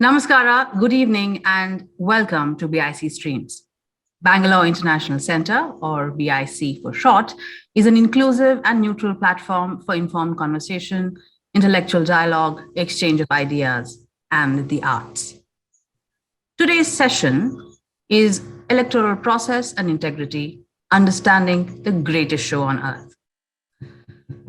Namaskara, good evening, and welcome to BIC Streams. Bangalore International Center, or BIC for short, is an inclusive and neutral platform for informed conversation, intellectual dialogue, exchange of ideas, and the arts. Today's session is Electoral Process and Integrity, Understanding the Greatest Show on Earth.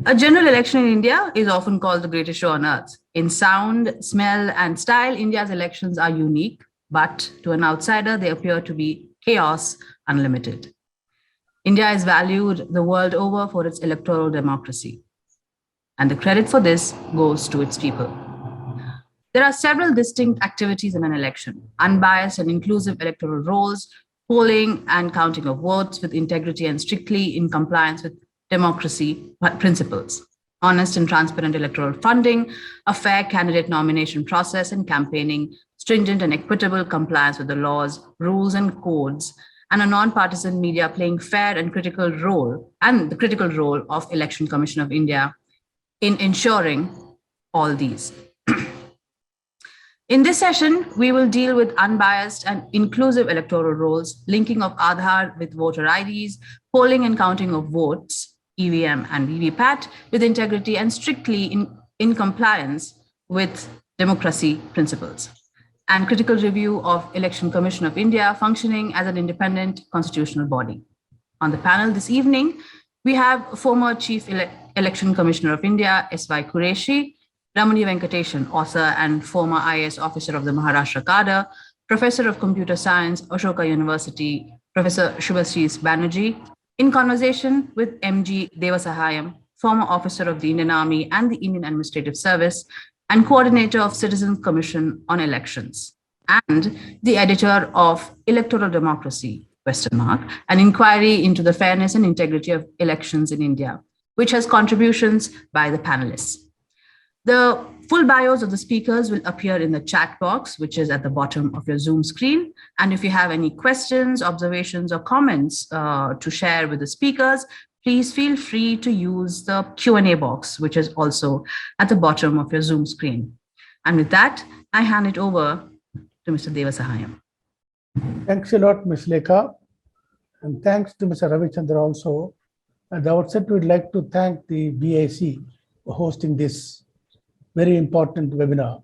A general election in India is often called the greatest show on earth. In sound, smell, and style, India's elections are unique, but to an outsider, they appear to be chaos unlimited. India is valued the world over for its electoral democracy, and the credit for this goes to its people. There are several distinct activities in an election: unbiased and inclusive electoral rolls, polling and counting of votes with integrity and strictly in compliance with democracy principles, honest and transparent electoral funding, a fair candidate nomination process and campaigning, stringent and equitable compliance with the laws, rules, and codes, and a non-partisan media playing fair and critical role, and the critical role of Election Commission of India in ensuring all these. In this session, we will deal with unbiased and inclusive electoral rolls, linking of Aadhaar with voter IDs, polling and counting of votes, EVM and VVPAT, with integrity and strictly in compliance with democracy principles, and critical review of Election Commission of India functioning as an independent constitutional body. On the panel this evening, we have former Chief Election Commissioner of India, S.Y. Qureshi, Ramani Venkateshan, author and former IAS officer of the Maharashtra cadre, Professor of Computer Science, Ashoka University, Professor Shubhashree Banerjee, in conversation with M.G. Devasahayam, former officer of the Indian Army and the Indian Administrative Service, and coordinator of Citizens Commission on Elections, and the editor of Electoral Democracy, an inquiry into the fairness and integrity of elections in India, which has contributions by the panelists. The full bios of the speakers will appear in the chat box, which is at the bottom of your Zoom screen. And if you have any questions, observations, or comments to share with the speakers, please feel free to use the Q&A box, which is also at the bottom of your Zoom screen. And with that, I hand it over to Mr. Devasahayam. Thanks a lot, Ms. Lekha. And thanks to Mr. Ravichandra also. At the outset, we'd like to thank the BIC for hosting this very important webinar,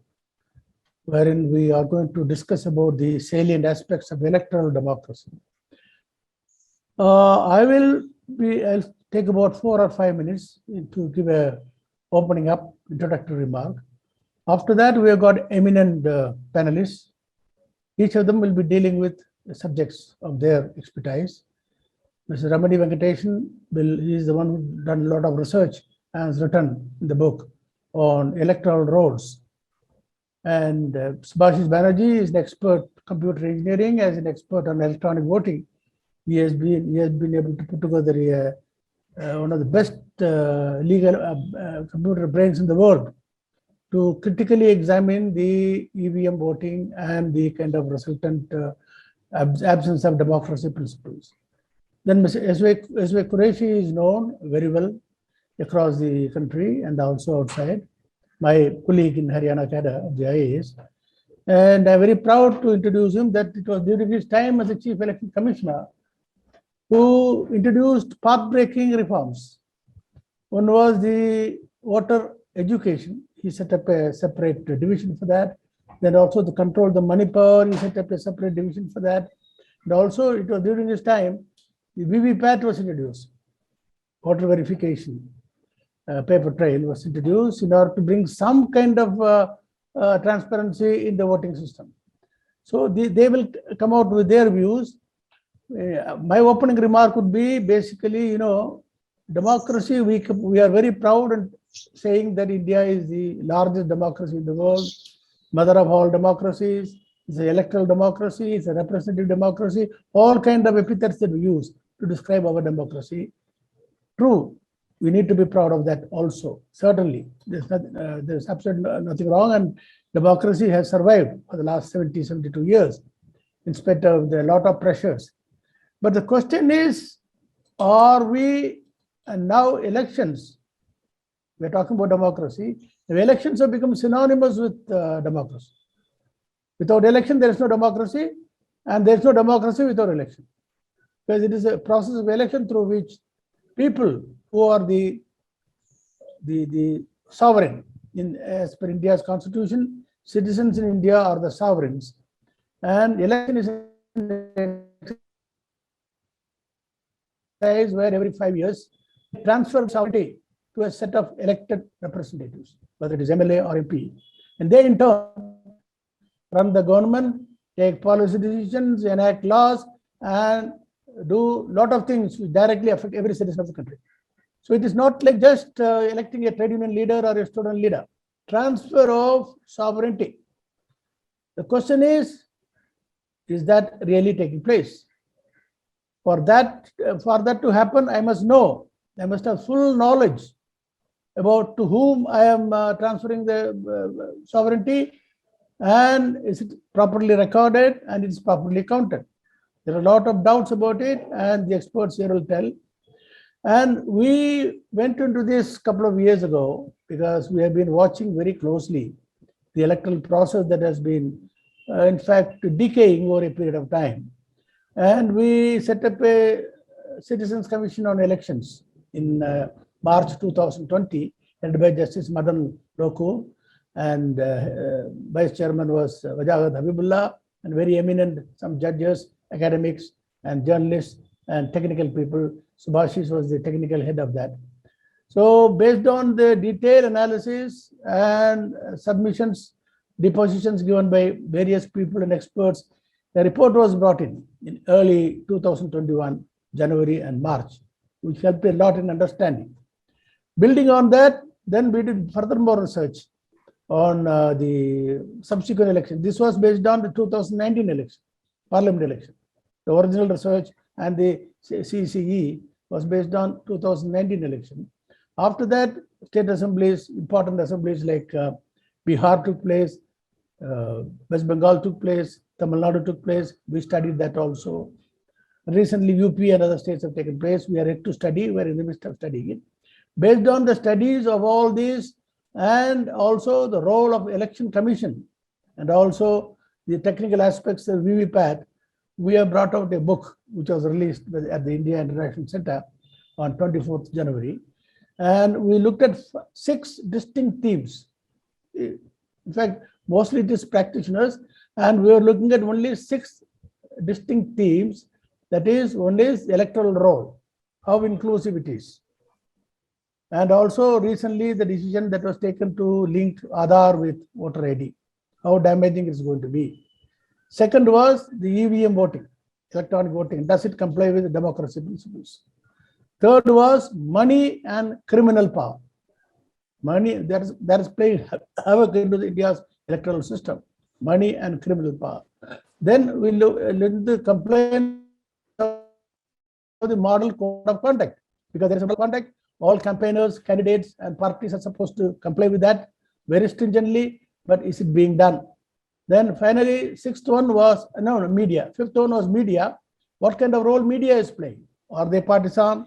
wherein we are going to discuss about the salient aspects of electoral democracy. I'll take about 4 or 5 minutes to give a opening up introductory remark. After that, we have got eminent panelists. Each of them will be dealing with the subjects of their expertise. Mr. Ramani Venkateshan is the one who done a lot of research and has written in the book on electoral rolls. And Shubhashree Banerjee is an expert in computer engineering, as an expert on electronic voting. He has been able to put together one of the best legal computer brains in the world to critically examine the EVM voting and the kind of resultant absence of democracy principles. Then Mr. S.Y. Qureshi is known very well across the country and also outside, my colleague in Haryana cadre of the IAS. And I'm very proud to introduce him that it was during his time as a Chief Election Commissioner who introduced path-breaking reforms. One was the voter education. He set up a separate division for that. Then also to control the money power, he set up a separate division for that. And also it was during his time, the VVPAT was introduced, voter verification. Paper trail was introduced in order to bring some kind of transparency in the voting system. So they will come out with their views. My opening remark would be basically, democracy, we are very proud in saying that India is the largest democracy in the world, mother of all democracies, it's an electoral democracy, it's a representative democracy, all kind of epithets that we use to describe our democracy. True. We need to be proud of that also. Certainly, there's absolutely nothing wrong, and democracy has survived for the last 72 years in spite of a lot of pressures. But the question is, are we, and now elections we're talking about democracy. The elections have become synonymous with democracy. Without election, there is no democracy, and there is no democracy without election. Because it is a process of election through which people who are the sovereign, as per India's constitution, citizens in India are the sovereigns, and election is where every 5 years transfer sovereignty to a set of elected representatives, whether it is MLA or MP, and they in turn run the government, take policy decisions, enact laws, and do a lot of things which directly affect every citizen of the country. So it is not like just electing a trade union leader or a student leader. Transfer of sovereignty. The question is that really taking place? For that to happen, I must know, I must have full knowledge about to whom I am transferring the sovereignty, and is it properly recorded and it is properly counted. There are a lot of doubts about it, and the experts here will tell. And we went into this a couple of years ago because we have been watching very closely the electoral process that has been, in fact, decaying over a period of time. And we set up a Citizens Commission on Elections in March 2020, headed by Justice Madan Lokur, and Vice Chairman was Wajahat Habibullah, and very eminent, some judges, academics, and journalists, and technical people. Subhashis was the technical head of that. So based on the detailed analysis and submissions, depositions given by various people and experts, a report was brought in early 2021, January and March, which helped a lot in understanding. Building on that, then we did furthermore research on the subsequent election. This was based on the 2019 election, parliament election. The original research and the CCE was based on 2019 election. After that, state assemblies, important assemblies like Bihar took place, West Bengal took place, Tamil Nadu took place. We studied that also. Recently, UP and other states have taken place. We are yet to study. We are in the midst of studying it. Based on the studies of all these, and also the role of election commission, and also the technical aspects of VVPAT, we have brought out a book which was released at the India International Center on 24th January. And we looked at 6 distinct themes. In fact, mostly it is practitioners, and we are looking at only 6 distinct themes. That is, one is electoral role, how inclusive it is. And also recently the decision that was taken to link Aadhaar with voter ID, how damaging it's going to be. Second was the EVM voting, electronic voting. Does it comply with the democracy principles? Third was money and criminal power. Money that is playing havoc into India's electoral system. Money and criminal power. Then we look at the complaint of the model code of conduct, because there is a model conduct. All campaigners, candidates, and parties are supposed to comply with that very stringently. But is it being done? Then finally, 6th one was media. 5th one was media. What kind of role media is playing? Are they partisan?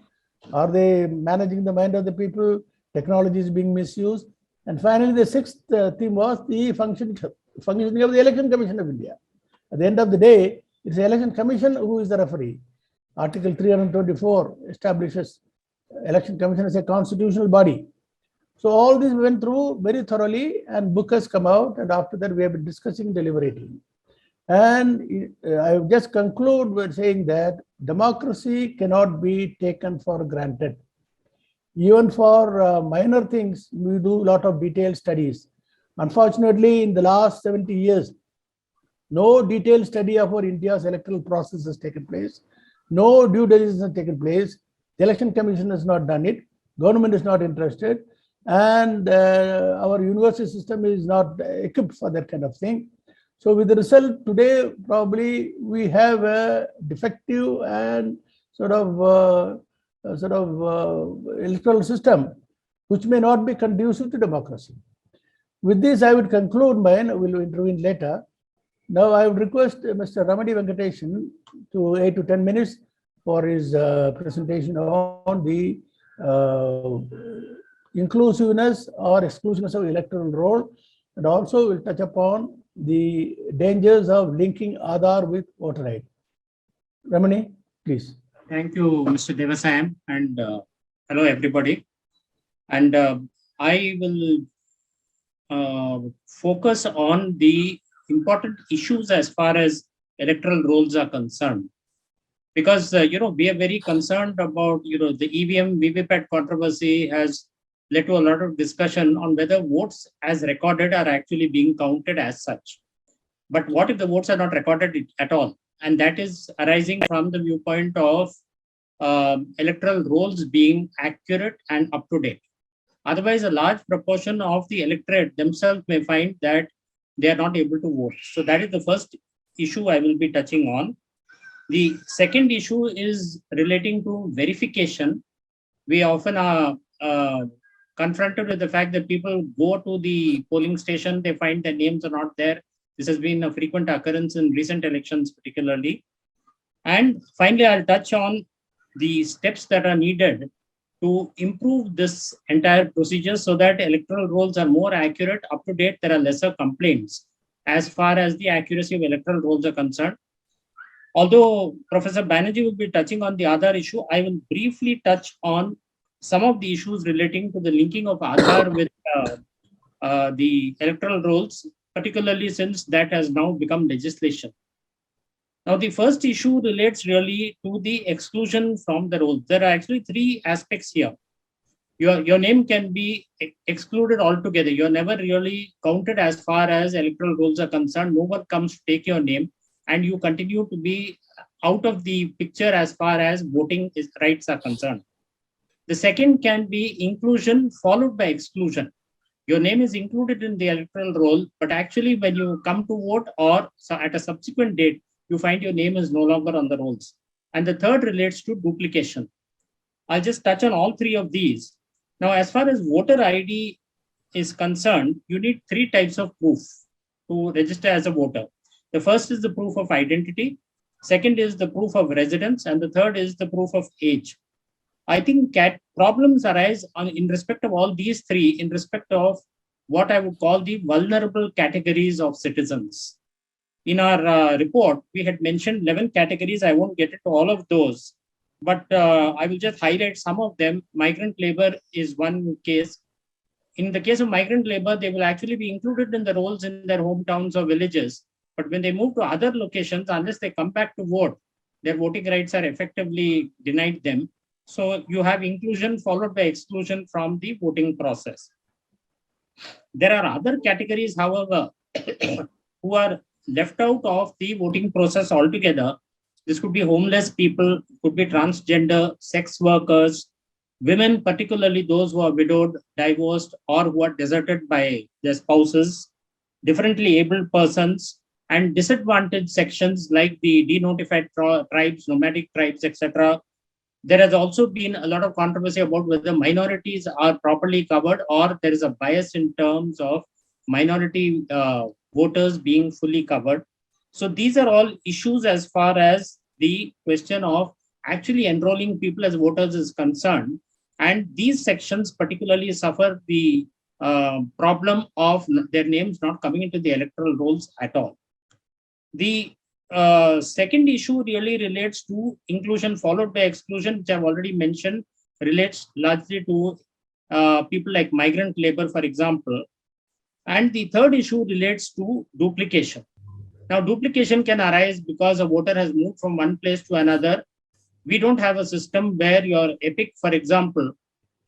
Are they managing the mind of the people? Technology is being misused. And finally, the 6th theme was the functioning of the Election Commission of India. At the end of the day, it's the Election Commission who is the referee. Article 324 establishes Election Commission as a constitutional body. So all this we went through very thoroughly, and book has come out, and after that we have been discussing, deliberating. And I will just conclude with saying that democracy cannot be taken for granted. Even for minor things, we do a lot of detailed studies. Unfortunately, in the last 70 years, no detailed study of our India's electoral process has taken place. No due diligence has taken place. The Election Commission has not done it. Government is not interested. And our university system is not equipped for that kind of thing. So with the result today, probably we have a defective and sort of electoral system which may not be conducive to democracy. With this, I would conclude mine. I will intervene later. Now I would request Mr. Ramani Venkateshan to 8 to 10 minutes for his presentation on the inclusiveness or exclusiveness of electoral roll, and also will touch upon the dangers of linking Aadhaar with voter ID. Ramani, please. Thank you, Mr. Devasayam, and hello, everybody. And I will focus on the important issues as far as electoral rolls are concerned. Because, we are very concerned about, the EVM VVPAT controversy has led to a lot of discussion on whether votes as recorded are actually being counted as such. But what if the votes are not recorded at all? And that is arising from the viewpoint of electoral rolls being accurate and up to date. Otherwise, a large proportion of the electorate themselves may find that they are not able to vote. So that is the first issue I will be touching on. The second issue is relating to verification. We often are confronted with the fact that people go to the polling station, they find their names are not there. This has been a frequent occurrence in recent elections, particularly. And finally, I'll touch on the steps that are needed to improve this entire procedure so that electoral rolls are more accurate, up to date. There are lesser complaints as far as the accuracy of electoral rolls are concerned. Although Professor Banerjee will be touching on the other issue, I will briefly touch on some of the issues relating to the linking of Aadhaar with the electoral rolls, particularly since that has now become legislation. Now, the first issue relates really to the exclusion from the rolls. There are actually three aspects here. Your name can be excluded altogether. You're never really counted as far as electoral rolls are concerned. No one comes to take your name, and you continue to be out of the picture as far as voting rights are concerned. The second can be inclusion followed by exclusion. Your name is included in the electoral roll, but actually when you come to vote or at a subsequent date, you find your name is no longer on the rolls. And the third relates to duplication. I'll just touch on all three of these. Now, as far as voter ID is concerned, you need three types of proof to register as a voter. The first is the proof of identity. Second is the proof of residence. And the third is the proof of age. I think problems arise in respect of all these three, in respect of what I would call the vulnerable categories of citizens. In our report, we had mentioned 11 categories. I won't get into all of those, but I will just highlight some of them. Migrant labor is one case. In the case of migrant labor, they will actually be included in the rolls in their hometowns or villages. But when they move to other locations, unless they come back to vote, their voting rights are effectively denied them. So you have inclusion followed by exclusion from the voting process. There are other categories, however, who are left out of the voting process altogether. This could be homeless people, could be transgender, sex workers, women, particularly those who are widowed, divorced, or who are deserted by their spouses, differently abled persons, and disadvantaged sections like the denotified tribes, nomadic tribes, etc. There has also been a lot of controversy about whether minorities are properly covered or there is a bias in terms of minority voters being fully covered. So these are all issues as far as the question of actually enrolling people as voters is concerned. And these sections particularly suffer the problem of their names not coming into the electoral rolls at all. The second issue really relates to inclusion followed by exclusion, which I've already mentioned, relates largely to people like migrant labor, for example. And the third issue relates to duplication. Now, duplication can arise because a voter has moved from one place to another. We don't have a system where your EPIC, for example,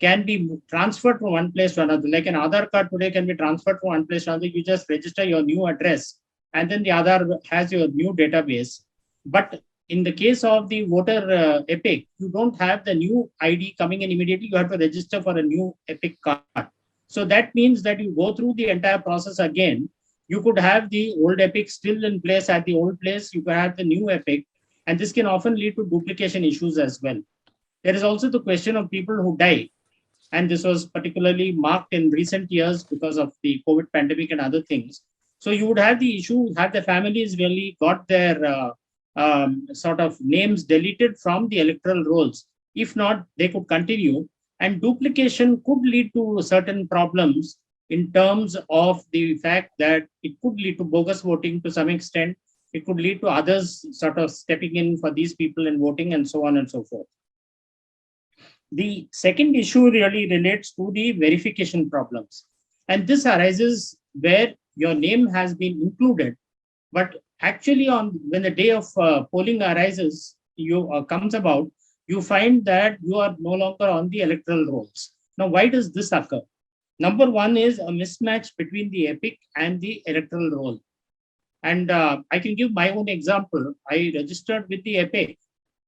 can be transferred from one place to another. Like an Aadhaar card today can be transferred from one place to another. You just register your new address and then the Aadhaar has your new database. But in the case of the voter EPIC, you don't have the new ID coming in immediately. You have to register for a new EPIC card. So that means that you go through the entire process again. You could have the old EPIC still in place at the old place. You could have the new EPIC. And this can often lead to duplication issues as well. There is also the question of people who die. And this was particularly marked in recent years because of the COVID pandemic and other things. So you would have the issue, have the families really got their sort of names deleted from the electoral rolls. If not, they could continue. And duplication could lead to certain problems in terms of the fact that it could lead to bogus voting to some extent. It could lead to others sort of stepping in for these people and voting and so on and so forth. The second issue really relates to the verification problems. And this arises where your name has been included, but actually on when the day of polling arises, comes about, you find that you are no longer on the electoral rolls. Now, why does this occur? Number one is a mismatch between the EPIC and the electoral roll. And I can give my own example. I registered with the EPIC,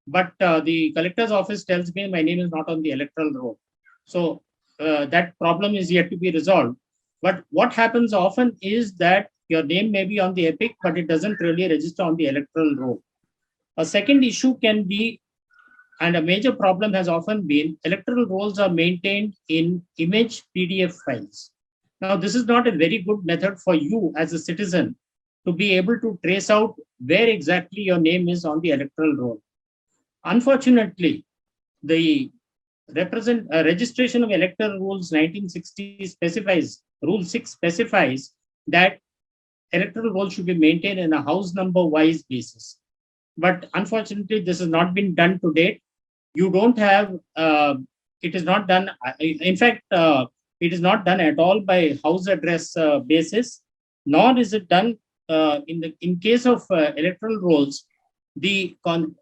but the collector's office tells me my name is not on the electoral roll. So that problem is yet to be resolved. But what happens often is that your name may be on the EPIC, but it doesn't really register on the electoral roll. A second issue can be, and a major problem has often been, electoral rolls are maintained in image PDF files. Now, this is not a very good method for you as a citizen to be able to trace out where exactly your name is on the electoral roll. Unfortunately, the registration of electoral rules 1960 specifies, Rule 6 specifies that electoral roll should be maintained in a house number wise basis. But unfortunately, this has not been done to date. You don't have, it is not done. In fact, it is not done at all by house address basis, nor is it done in case of electoral rolls. The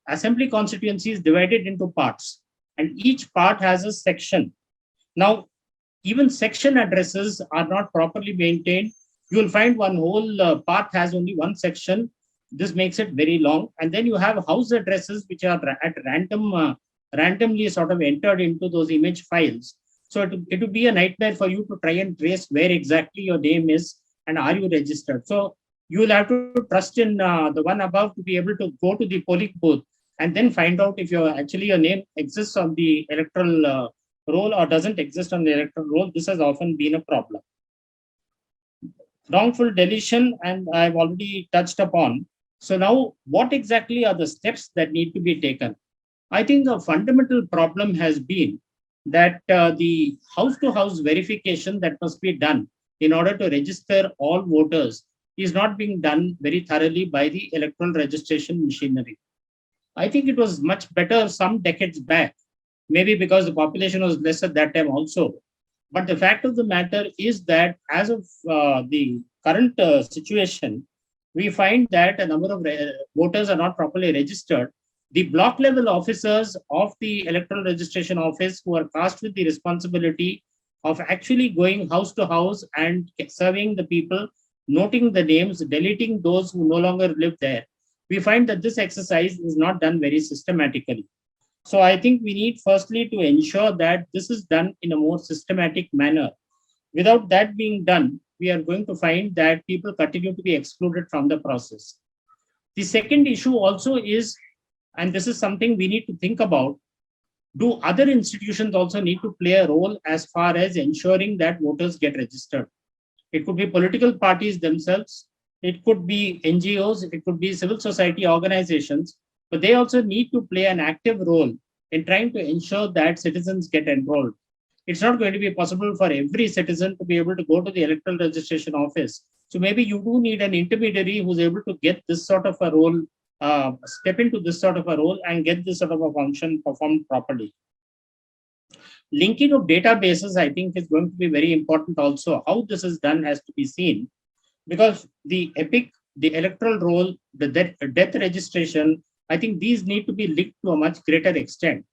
assembly constituency is divided into parts, and each part has a section. Now, even section addresses are not properly maintained. You will find one whole part has only one section. This makes it very long. And then you have house addresses which are at random, randomly sort of entered into those image files. So it would be a nightmare for you to try and trace where exactly your name is and are you registered. So you will have to trust in the one above to be able to go to the polling booth and then find out if your name exists on the electoral roll or doesn't exist on the electoral roll. This has often been a problem. Wrongful deletion, and I've already touched upon. So now, what exactly are the steps that need to be taken? I think a fundamental problem has been that the house-to-house verification that must be done in order to register all voters is not being done very thoroughly by the electoral registration machinery. I think it was much better some decades back, maybe because the population was less at that time also. But the fact of the matter is that as of the current situation, we find that a number of voters are not properly registered. The block level officers of the electoral registration office who are tasked with the responsibility of actually going house to house and serving the people, noting the names, deleting those who no longer live there, we find that this exercise is not done very systematically. So I think we need firstly to ensure that this is done in a more systematic manner. Without that being done, we are going to find that people continue to be excluded from the process. The second issue also is, and this is something we need to think about, do other institutions also need to play a role as far as ensuring that voters get registered? It could be political parties themselves, it could be NGOs, it could be civil society organizations, but they also need to play an active role in trying to ensure that citizens get enrolled. It's not going to be possible for every citizen to be able to go to the electoral registration office. So maybe you do need an intermediary who's able to get this sort of a role, step into this sort of a role and get this sort of a function performed properly. Linking of databases, I think, is going to be very important also. How this is done has to be seen, because the EPIC, the electoral roll, the death registration, I think these need to be linked to a much greater extent.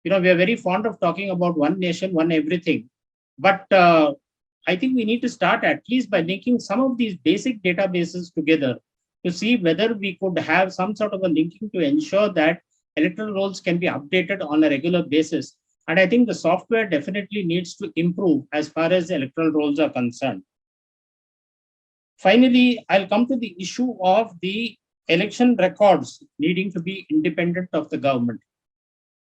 We are very fond of talking about one nation, one everything. But I think we need to start at least by linking some of these basic databases together to see whether we could have some sort of a linking to ensure that electoral rolls can be updated on a regular basis. And I think the software definitely needs to improve as far as electoral rolls are concerned. Finally, I'll come to the issue of the election records needing to be independent of the government.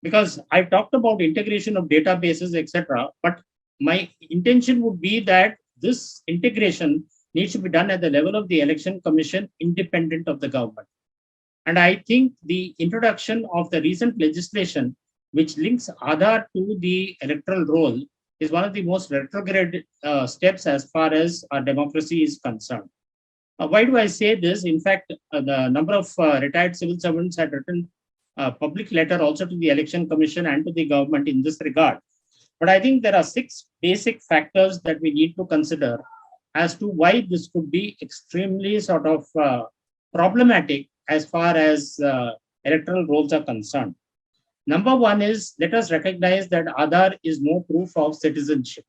Because I've talked about integration of databases, etc. But my intention would be that this integration needs to be done at the level of the Election Commission, independent of the government. And I think the introduction of the recent legislation which links Aadhaar to the electoral roll, is one of the most retrograde steps as far as our democracy is concerned. Why do I say this? In fact, the number of retired civil servants had written a public letter also to the Election Commission and to the government in this regard. But I think there are 6 basic factors that we need to consider as to why this could be extremely sort of problematic as far as electoral rolls are concerned. Number one is, let us recognize that Aadhaar is no proof of citizenship.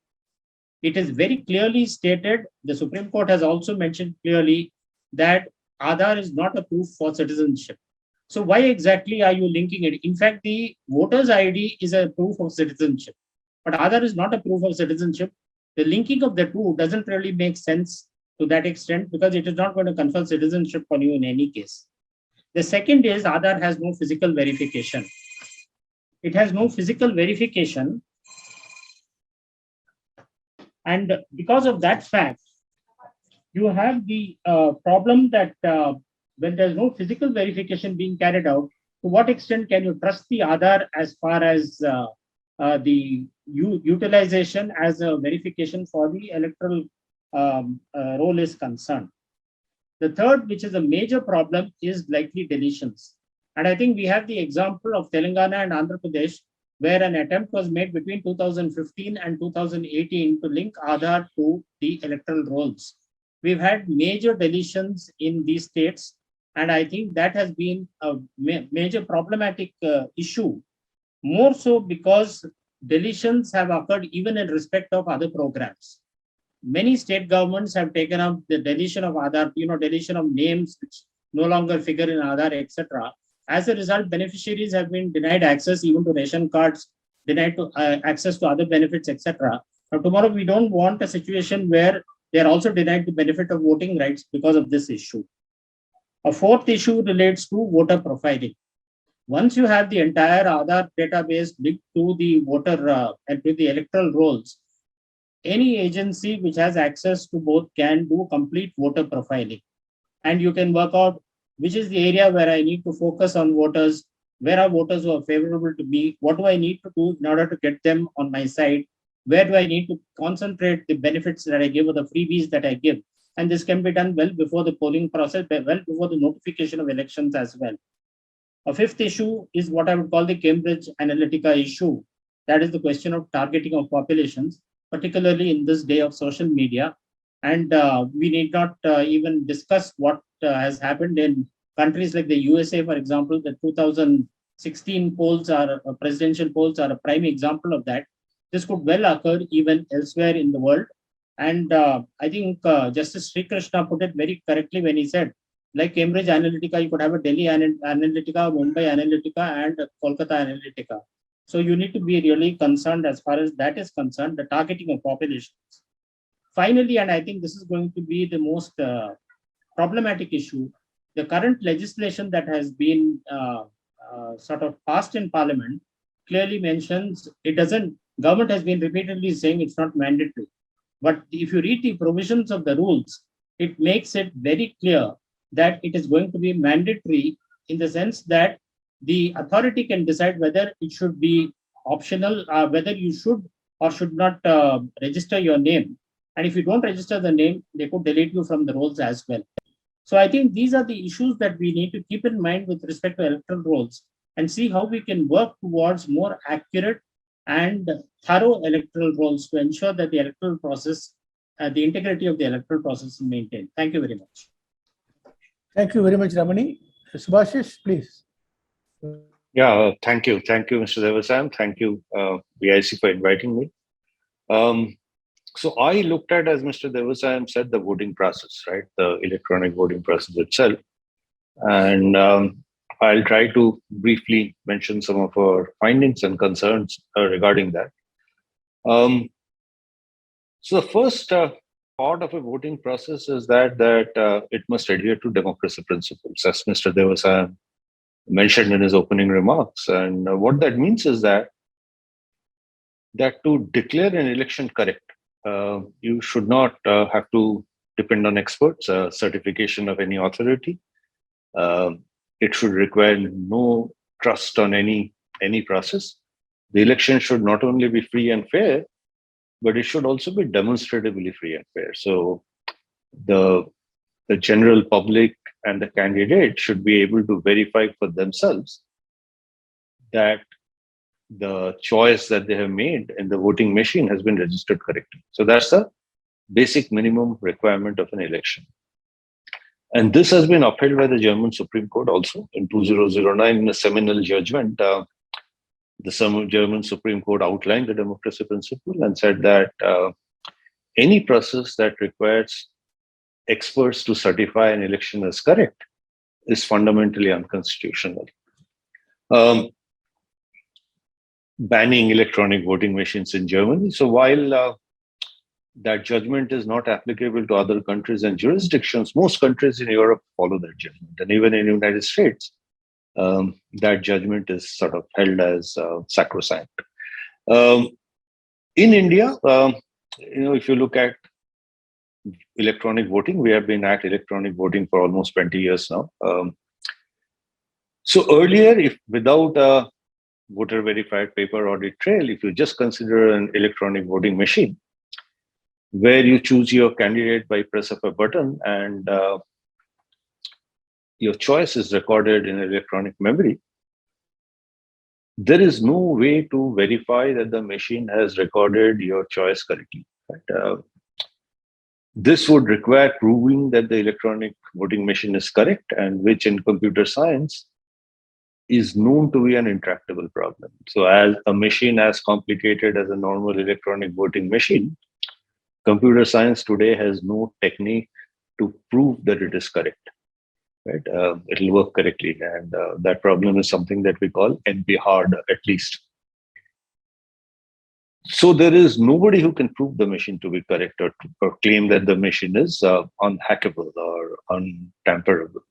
It is very clearly stated, the Supreme Court has also mentioned clearly that Aadhaar is not a proof for citizenship. So why exactly are you linking it? In fact, the voter's ID is a proof of citizenship, but Aadhaar is not a proof of citizenship. The linking of the two doesn't really make sense to that extent because it is not going to confer citizenship on you in any case. The second is Aadhaar has no physical verification. It has no physical verification. And because of that fact, you have the problem that when there's no physical verification being carried out, to what extent can you trust the Aadhaar as far as the utilization as a verification for the electoral roll is concerned? The third, which is a major problem, is likely deletions. And I think we have the example of Telangana and Andhra Pradesh, where an attempt was made between 2015 and 2018 to link Aadhaar to the electoral rolls. We've had major deletions in these states, and I think that has been a major problematic issue, more so because deletions have occurred even in respect of other programs. Many state governments have taken up the deletion of Aadhaar, deletion of names which no longer figure in Aadhaar, etc. As a result, beneficiaries have been denied access even to ration cards, denied to access to other benefits, etc. Now, tomorrow, we don't want a situation where they are also denied the benefit of voting rights because of this issue. A fourth issue relates to voter profiling. Once you have the entire Aadhaar database linked to the voter and to the electoral rolls, any agency which has access to both can do complete voter profiling. And you can work out which is the area where I need to focus on voters, where are voters who are favorable to me, what do I need to do in order to get them on my side, where do I need to concentrate the benefits that I give or the freebies that I give. And this can be done well before the polling process, well before the notification of elections as well. A fifth issue is what I would call the Cambridge Analytica issue. That is the question of targeting of populations, particularly in this day of social media. And we need not even discuss what has happened in countries like the USA, for example. The 2016 polls are presidential polls are a prime example of that. This could well occur even elsewhere in the world. And I think Justice Sri Krishna put it very correctly when he said, like Cambridge Analytica, you could have a Delhi Analytica, Mumbai Analytica, and Kolkata Analytica. So you need to be really concerned as far as that is concerned, the targeting of populations. Finally, and I think this is going to be the most problematic issue, the current legislation that has been sort of passed in Parliament clearly mentions it doesn't, government has been repeatedly saying it's not mandatory. But if you read the provisions of the rules, it makes it very clear that it is going to be mandatory in the sense that the authority can decide whether it should be optional, whether you should or should not register your name. And if you don't register the name, they could delete you from the rolls as well. So I think these are the issues that we need to keep in mind with respect to electoral rolls and see how we can work towards more accurate and thorough electoral rolls to ensure that the electoral process, the integrity of the electoral process is maintained. Thank you very much. Thank you very much, Ramani. Subhashish, please. Yeah, thank you. Thank you, Mr. Devasam. Thank you, BIC, for inviting me. So I looked at, as Mr. Devasam said, the voting process, right? The electronic voting process itself. And I'll try to briefly mention some of our findings and concerns regarding that. So the first part of a voting process is that it must adhere to democracy principles, as Mr. Devasam mentioned in his opening remarks. And what that means is that to declare an election correct, you should not have to depend on experts, certification of any authority. It should require no trust on any process. The election should not only be free and fair, but it should also be demonstratively free and fair. So the general public and the candidate should be able to verify for themselves that the choice that they have made in the voting machine has been registered correctly. So that's the basic minimum requirement of an election. And this has been upheld by the German Supreme Court also in 2009 in a seminal judgment. The German Supreme Court outlined the democracy principle and said that any process that requires experts to certify an election as correct is fundamentally unconstitutional. Banning electronic voting machines in Germany. So while that judgment is not applicable to other countries and jurisdictions, most countries in Europe follow that judgment. And even in the United States, that judgment is sort of held as sacrosanct. In India, if you look at electronic voting, we have been at electronic voting for almost 20 years now. So earlier, if without a voter verified paper audit trail, if you just consider an electronic voting machine, where you choose your candidate by press of a button and your choice is recorded in electronic memory, there is no way to verify that the machine has recorded your choice correctly. Right? This would require proving that the electronic voting machine is correct, and which in computer science is known to be an intractable problem. So as a machine as complicated as a normal electronic voting machine, computer science today has no technique to prove that it is correct. Right? It'll work correctly. And that problem is something that we call NP hard, at least. So there is nobody who can prove the machine to be correct or claim that the machine is unhackable or untamperable.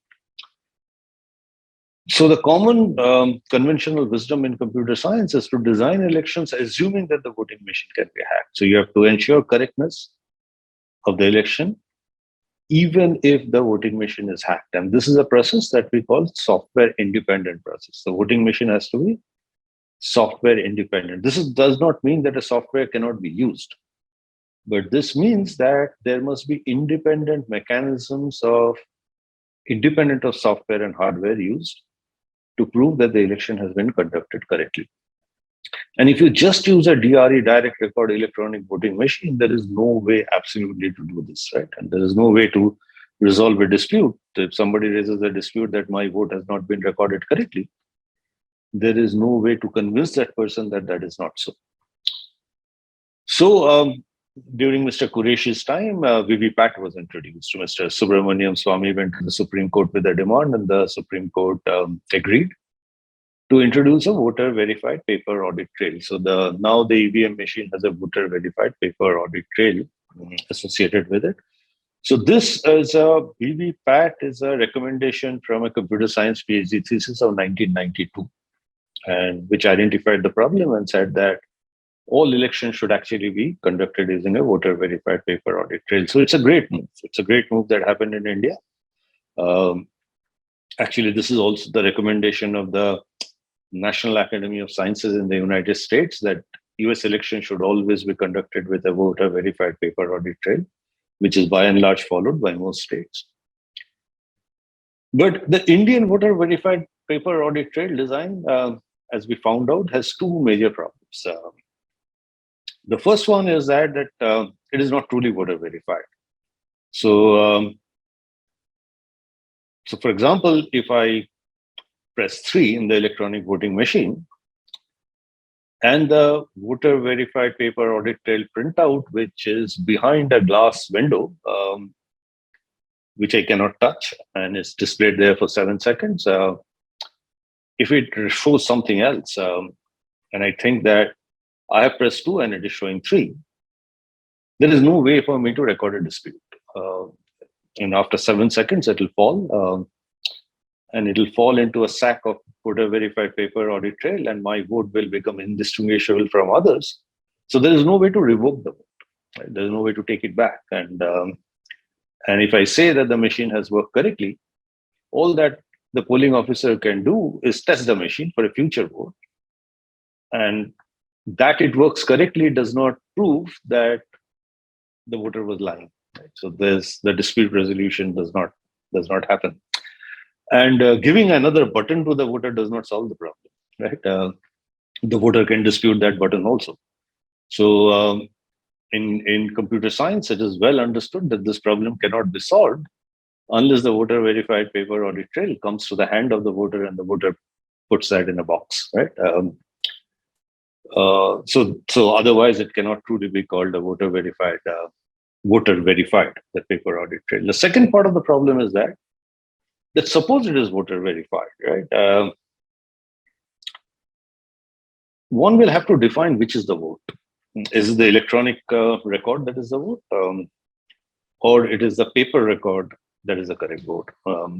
So the common conventional wisdom in computer science is to design elections assuming that the voting machine can be hacked. So you have to ensure correctness of the election, even if the voting machine is hacked. And this is a process that we call software independent process. The voting machine has to be software independent. This does not mean that a software cannot be used, but this means that there must be independent mechanisms independent of software and hardware used to prove that the election has been conducted correctly. And if you just use a DRE, direct record electronic voting machine, there is no way absolutely to do this, right? And there is no way to resolve a dispute. If somebody raises a dispute that my vote has not been recorded correctly, there is no way to convince that person that that is not so. So during Mr. Qureshi's time, VVPAT was introduced. Mr. Subramaniam Swamy went to the Supreme Court with a demand, and the Supreme Court agreed to introduce a voter verified paper audit trail. So now the EVM machine has a voter verified paper audit trail associated with it. So this is VVPAT is a recommendation from a computer science PhD thesis of 1992, and which identified the problem and said that all elections should actually be conducted using a voter verified paper audit trail. So it's a great move. It's a great move that happened in India. Actually, this is also the recommendation of the National Academy of Sciences in the United States, that US elections should always be conducted with a voter verified paper audit trail, which is by and large followed by most states. But the Indian voter verified paper audit trail design, as we found out, has two major problems. The first one is that it is not truly voter verified. So for example, if I press 3 in the electronic voting machine, and the voter verified paper audit trail printout, which is behind a glass window, which I cannot touch, and is displayed there for 7 seconds. If it shows something else, and I think that I have pressed 2 and it is showing 3, there is no way for me to record a dispute. And after 7 seconds, it will fall. And it will fall into a sack of voter verified paper audit trail, and my vote will become indistinguishable from others. So there is no way to revoke the vote. Right? There is no way to take it back. And if I say that the machine has worked correctly, all that the polling officer can do is test the machine for a future vote. And that it works correctly does not prove that the voter was lying. Right? So the dispute resolution does not happen. And giving another button to the voter does not solve the problem. Right? The voter can dispute that button also. So in computer science, it is well understood that this problem cannot be solved unless the voter verified paper audit trail comes to the hand of the voter and the voter puts that in a box, right? So otherwise it cannot truly be called a voter verified, the paper audit trail. The second part of the problem is that suppose it is voter verified, right? One will have to define which is the vote. Is it the electronic record that is the vote, or it is the paper record that is the correct vote?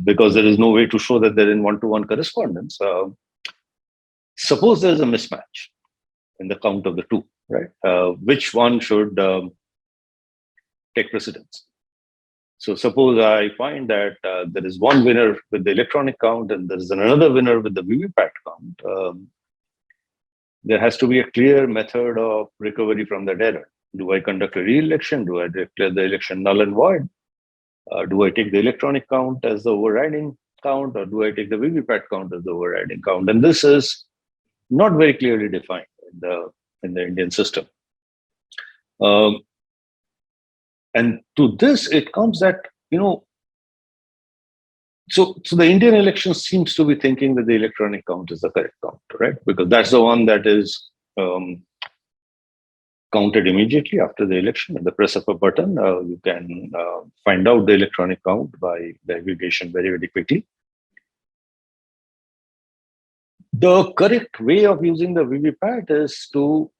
Because there is no way to show that they're in one-to-one correspondence. Suppose there is a mismatch in the count of the two, right? Which one should take precedence? So suppose I find that there is one winner with the electronic count and there is another winner with the VVPAT count. There has to be a clear method of recovery from that error. Do I conduct a re-election? Do I declare the election null and void? Do I take the electronic count as the overriding count, or do I take the VVPAT count as the overriding count? And this is not very clearly defined in the Indian system. And to this, it comes that, so the Indian election seems to be thinking that the electronic count is the correct count, right? Because that's the one that is counted immediately after the election. At the press of a button, you can find out the electronic count by the aggregation very, very quickly. The correct way of using the VVPAT is to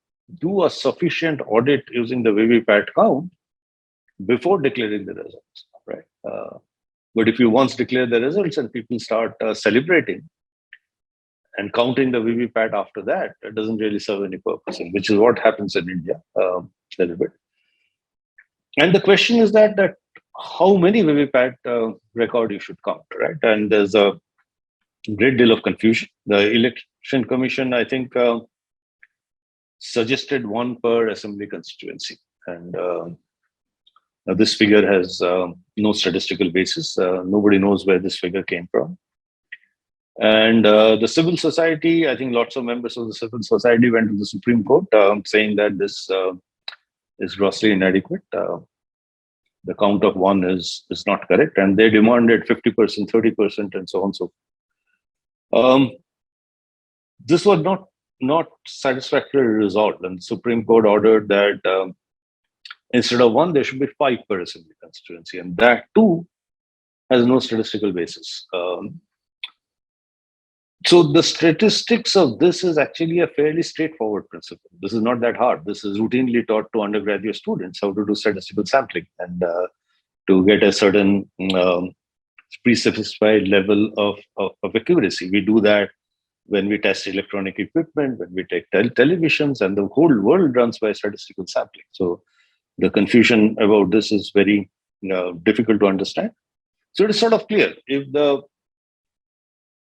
do a sufficient audit using the VVPAT count before declaring the results, right? But if you once declare the results and people start celebrating and counting the VVPAT after that, it doesn't really serve any purpose, which is what happens in India a little bit. And the question is that how many VVPAT record you should count, right? And there's a great deal of confusion. The Election Commission, I think, suggested one per assembly constituency. And this figure has no statistical basis. Nobody knows where this figure came from. And the civil society, I think lots of members of the civil society went to the Supreme Court saying that this is grossly inadequate. The count of one is not correct. And they demanded 50%, 30%, and so on and so forth. This was not satisfactorily resolved. And the Supreme Court ordered that instead of one, there should be 5 per assembly constituency. And that too has no statistical basis. So the statistics of this is actually a fairly straightforward principle. This is not that hard. This is routinely taught to undergraduate students how to do statistical sampling and to get a certain pre-specified level of accuracy. We do that when we test electronic equipment, when we take televisions, and the whole world runs by statistical sampling. So the confusion about this is very difficult to understand. So it is sort of clear. If the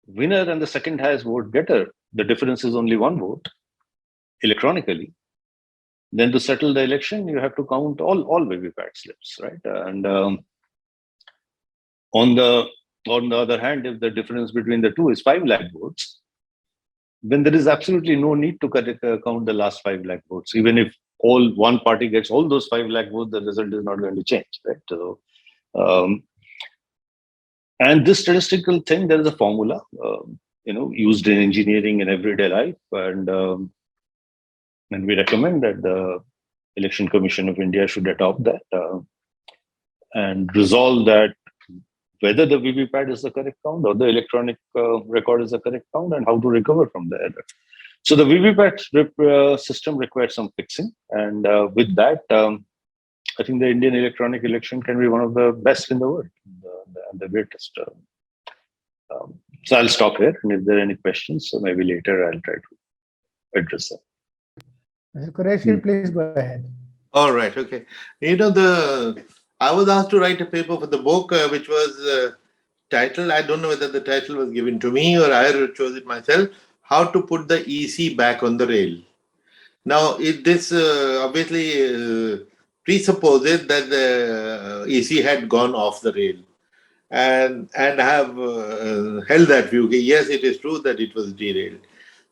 winner and the second highest vote getter, the difference is only one vote electronically, then to settle the election, you have to count all VVPAT slips, right? And on the other hand, if the difference between the two is 5 lakh votes, then there is absolutely no need to count the last 5 lakh votes. Even if one party gets all those 5 lakh votes, the result is not going to change, right? So, and this statistical thing, there is a formula, used in engineering and everyday life, and we recommend that the Election Commission of India should adopt that and resolve that whether the VVPAT is the correct count or the electronic record is the correct count, and how to recover from the error. So the VVPAT system requires some fixing, and with that, I think the Indian electronic election can be one of the best in the world, and the greatest. So I'll stop here, and if there are any questions, so maybe later I'll try to address them. Mr. Qureshi, please go ahead. All right, okay. I was asked to write a paper for the book, which was titled, I don't know whether the title was given to me or I chose it myself, How to Put the EC Back on the Rail. Now, this obviously presupposes that the EC had gone off the rail and have held that view. Okay, yes, it is true that it was derailed.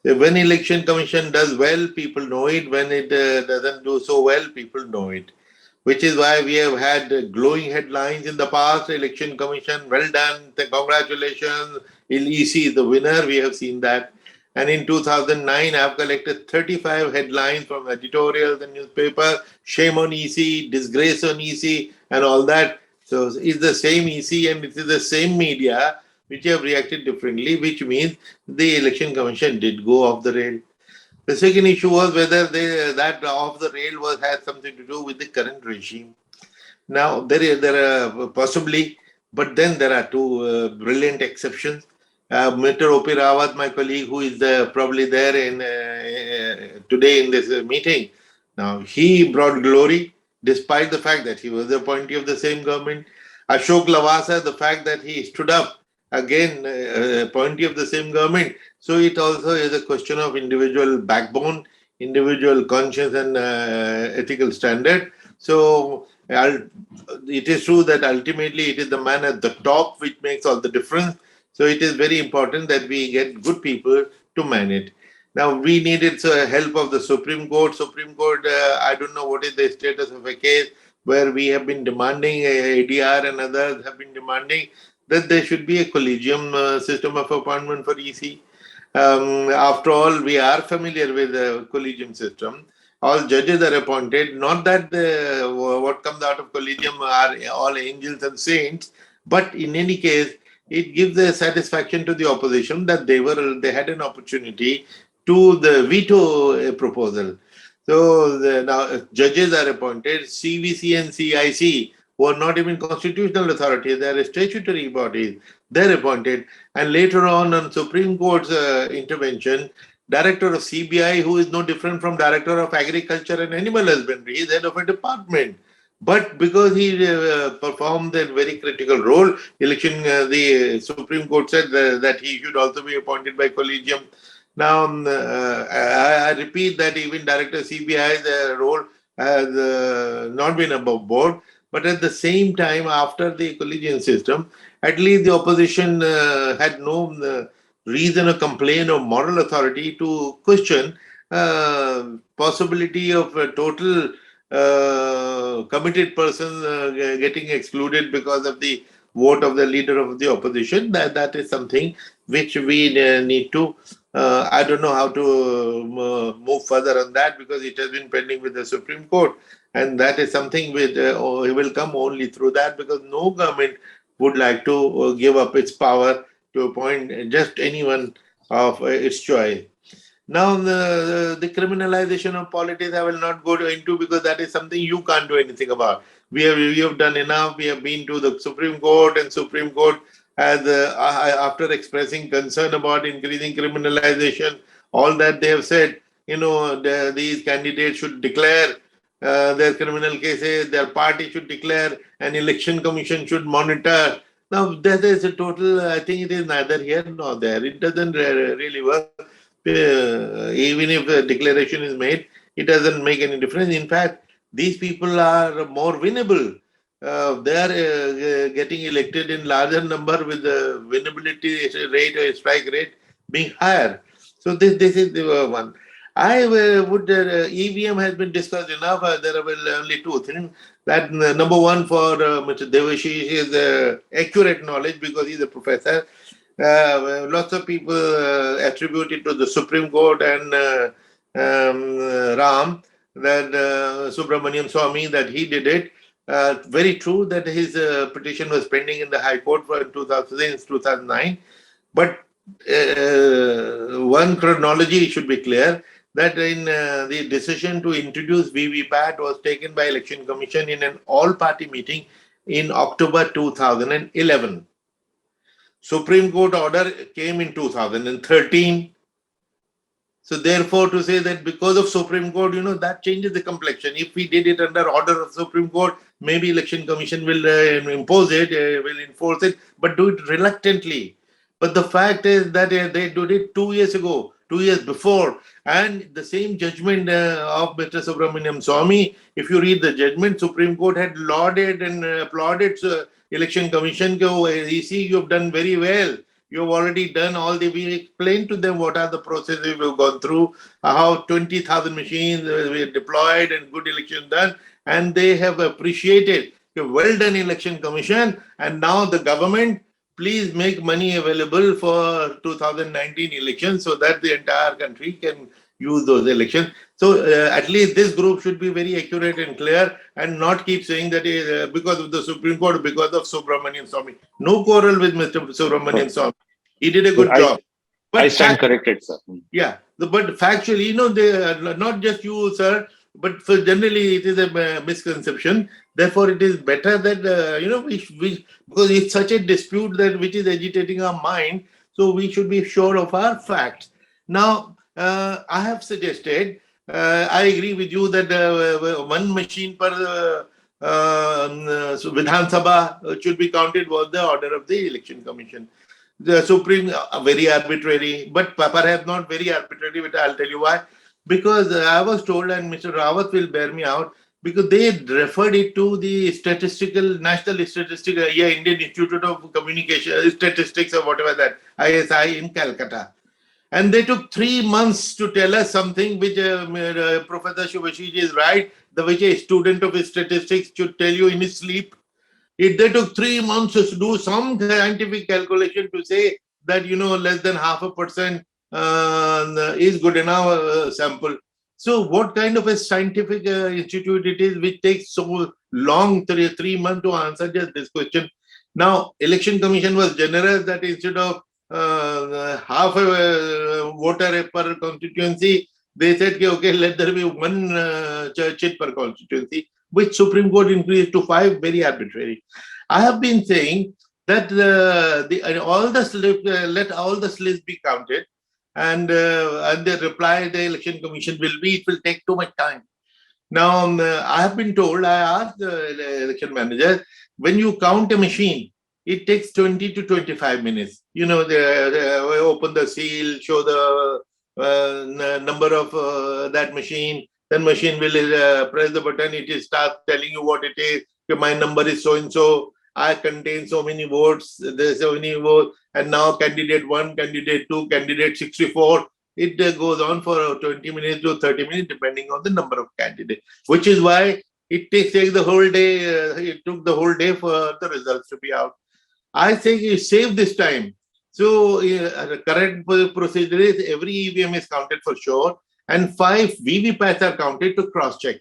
When election commission does well, people know it. When it doesn't do so well, people know it. Which is why we have had glowing headlines in the past. Election commission, well done, congratulations. EC is the winner. We have seen that. And in 2009, I have collected 35 headlines from editorials and newspapers. Shame on EC, disgrace on EC, and all that. So it's the same EC and it is the same media which have reacted differently, which means the election commission did go off the rail. The second issue was whether that off the rail had something to do with the current regime. Now there are possibly, but then there are two brilliant exceptions. Mr. O.P. Rawat, my colleague, who is probably there in today in this meeting. Now he brought glory, despite the fact that he was the appointee of the same government. Ashok Lavasa, the fact that he stood up again, appointee of the same government. So it also is a question of individual backbone, individual conscience and ethical standard. So it is true that ultimately it is the man at the top which makes all the difference. So it is very important that we get good people to man it. Now we needed help of the Supreme Court. Supreme Court, I don't know what is the status of a case where we have been demanding, ADR and others have been demanding that there should be a collegium system of appointment for EC. After all, we are familiar with the collegium system. All judges are appointed. Not that what comes out of collegium are all angels and saints, but in any case, it gives a satisfaction to the opposition that they had an opportunity to veto a proposal. So now judges are appointed. CVC and CIC, who are not even constitutional authorities, they are statutory bodies. They're appointed, and later on Supreme Court's intervention, director of CBI, who is no different from director of agriculture and animal husbandry, is head of a department. But because he performed a very critical role, the Supreme Court said that he should also be appointed by collegium. Now, I repeat that even Director CBI's role has not been above board, but at the same time, after the collegium system, at least the opposition had no reason or complaint or moral authority to question possibility of a total committed person getting excluded because of the vote of the leader of the opposition. That is something which we need to I don't know how to move further on that because it has been pending with the Supreme Court, and that is something which will come only through that because no government would like to give up its power to appoint just anyone of its choice. Now, the criminalization of politics, I will not go into because that is something you can't do anything about. We have done enough. We have been to the Supreme Court, and Supreme Court has, after expressing concern about increasing criminalization, all that they have said, these candidates should declare their criminal cases, their party should declare, an election commission should monitor. Now, that is a total, I think it is neither here nor there. It doesn't really work. Even if a declaration is made, it doesn't make any difference. In fact, these people are more winnable. They are getting elected in larger number with the winnability rate or strike rate being higher. So this is the one. I would EVM has been discussed enough. There are only two things. That number one for Mr. Devashish is accurate knowledge because he's a professor. Lots of people attribute it to the Supreme Court and Ram, that Subramaniam Swamy, that he did it. Very true that his petition was pending in the High Court for 2009. But one chronology should be clear that in the decision to introduce VVPAT was taken by Election Commission in an all-party meeting in October 2011. Supreme Court order came in 2013. So therefore, to say that because of Supreme Court, that changes the complexion. If we did it under order of Supreme Court, maybe Election Commission will impose it, will enforce it, but do it reluctantly. But the fact is that they did it 2 years ago. 2 years before. And the same judgment of Mr. Subramaniam Swamy, if you read the judgment, Supreme Court had lauded and applauded Election Commission. EC, you have done very well. You have already done all the, we explained to them what are the processes we've gone through, how 20,000 machines were deployed and good election done. And they have appreciated. Well done, Election Commission. And now the government, please make money available for 2019 elections so that the entire country can use those elections. So at least this group should be very accurate and clear and not keep saying that because of the Supreme Court, because of Subramanian Swamy. No quarrel with Mr. Subramanian Swamy. He did a good job. But I stand corrected, sir. Yeah, but factually, they not just you, sir, but for generally it is a misconception. Therefore, it is better that we because it's such a dispute that which is agitating our mind. So we should be sure of our facts. Now, I have suggested. I agree with you that one machine per Vidhan Sabha should be counted was the order of the Election Commission. The Supreme, very arbitrary, but perhaps not very arbitrary, but I'll tell you why. Because I was told, and Mr. Rawat will bear me out, because they referred it to the National Statistical, Indian Institute of Communication, Statistics or whatever that, ISI in Calcutta. And they took 3 months to tell us something which Professor Shubhashij is right, which a student of statistics should tell you in his sleep. They took 3 months to do some scientific calculation to say that, less than 0.5% is good enough sample. So what kind of a scientific institute it is which takes so long, 3 months to answer just this question? Now, Election Commission was generous that instead of half a voter per constituency, they said, okay, let there be one church per constituency, which Supreme Court increased to 5, very arbitrary. I have been saying that let all the slips be counted, and the reply the Election Commission will be, it will take too much time. Now, I have been told, I asked the election manager, when you count a machine, it takes 20 to 25 minutes. They open the seal, show the number of that machine, then machine will press the button, it starts telling you what it is. My number is so-and-so, I contain so many votes, there's so many votes, and now candidate 1, candidate 2, candidate 64. It goes on for 20 minutes to 30 minutes, depending on the number of candidates, which is why it takes the whole day. It took the whole day for the results to be out. I think you save this time. So the current procedure is every EVM is counted for sure, and 5 VVPATs are counted to cross-check.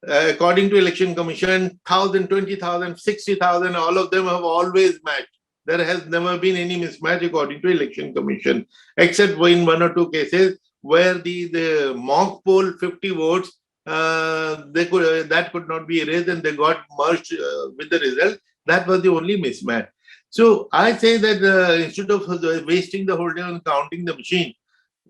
According to Election Commission, 1,000, 20,000, 60,000, all of them have always matched. There has never been any mismatch according to Election Commission, except in 1 or 2 cases where the mock poll 50 votes, that could not be erased and they got merged with the result. That was the only mismatch. So I say that instead of wasting the whole day on counting the machine,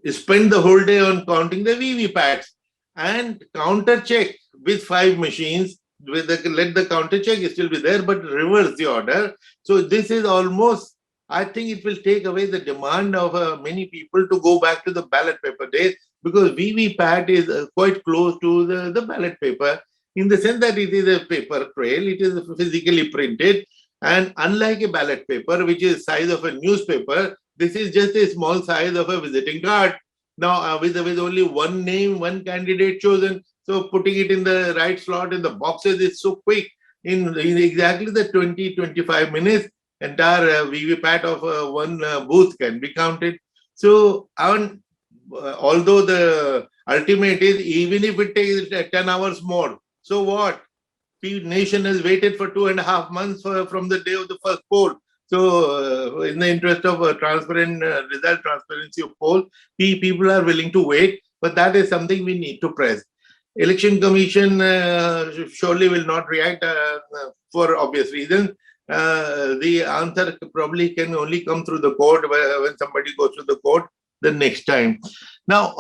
spend the whole day on counting the VVPATs and counter check with 5 machines. Let the counter check still be there, but reverse the order. So this is almost, I think it will take away the demand of many people to go back to the ballot paper days, because VVPAT is quite close to the ballot paper in the sense that it is a paper trail, it is physically printed. And unlike a ballot paper, which is size of a newspaper, this is just a small size of a visiting card. Now, with only one name, one candidate chosen, so putting it in the right slot in the boxes is so quick. In exactly the 20-25 minutes, entire VVPAT of one booth can be counted. So, although the ultimate is, even if it takes 10 hours more, so what? The nation has waited for 2.5 months from the day of the first poll. So, in the interest of transparent result, transparency of poll, people are willing to wait, but that is something we need to press. Election Commission surely will not react for obvious reasons. The answer probably can only come through the court when somebody goes to the court the next time. Now,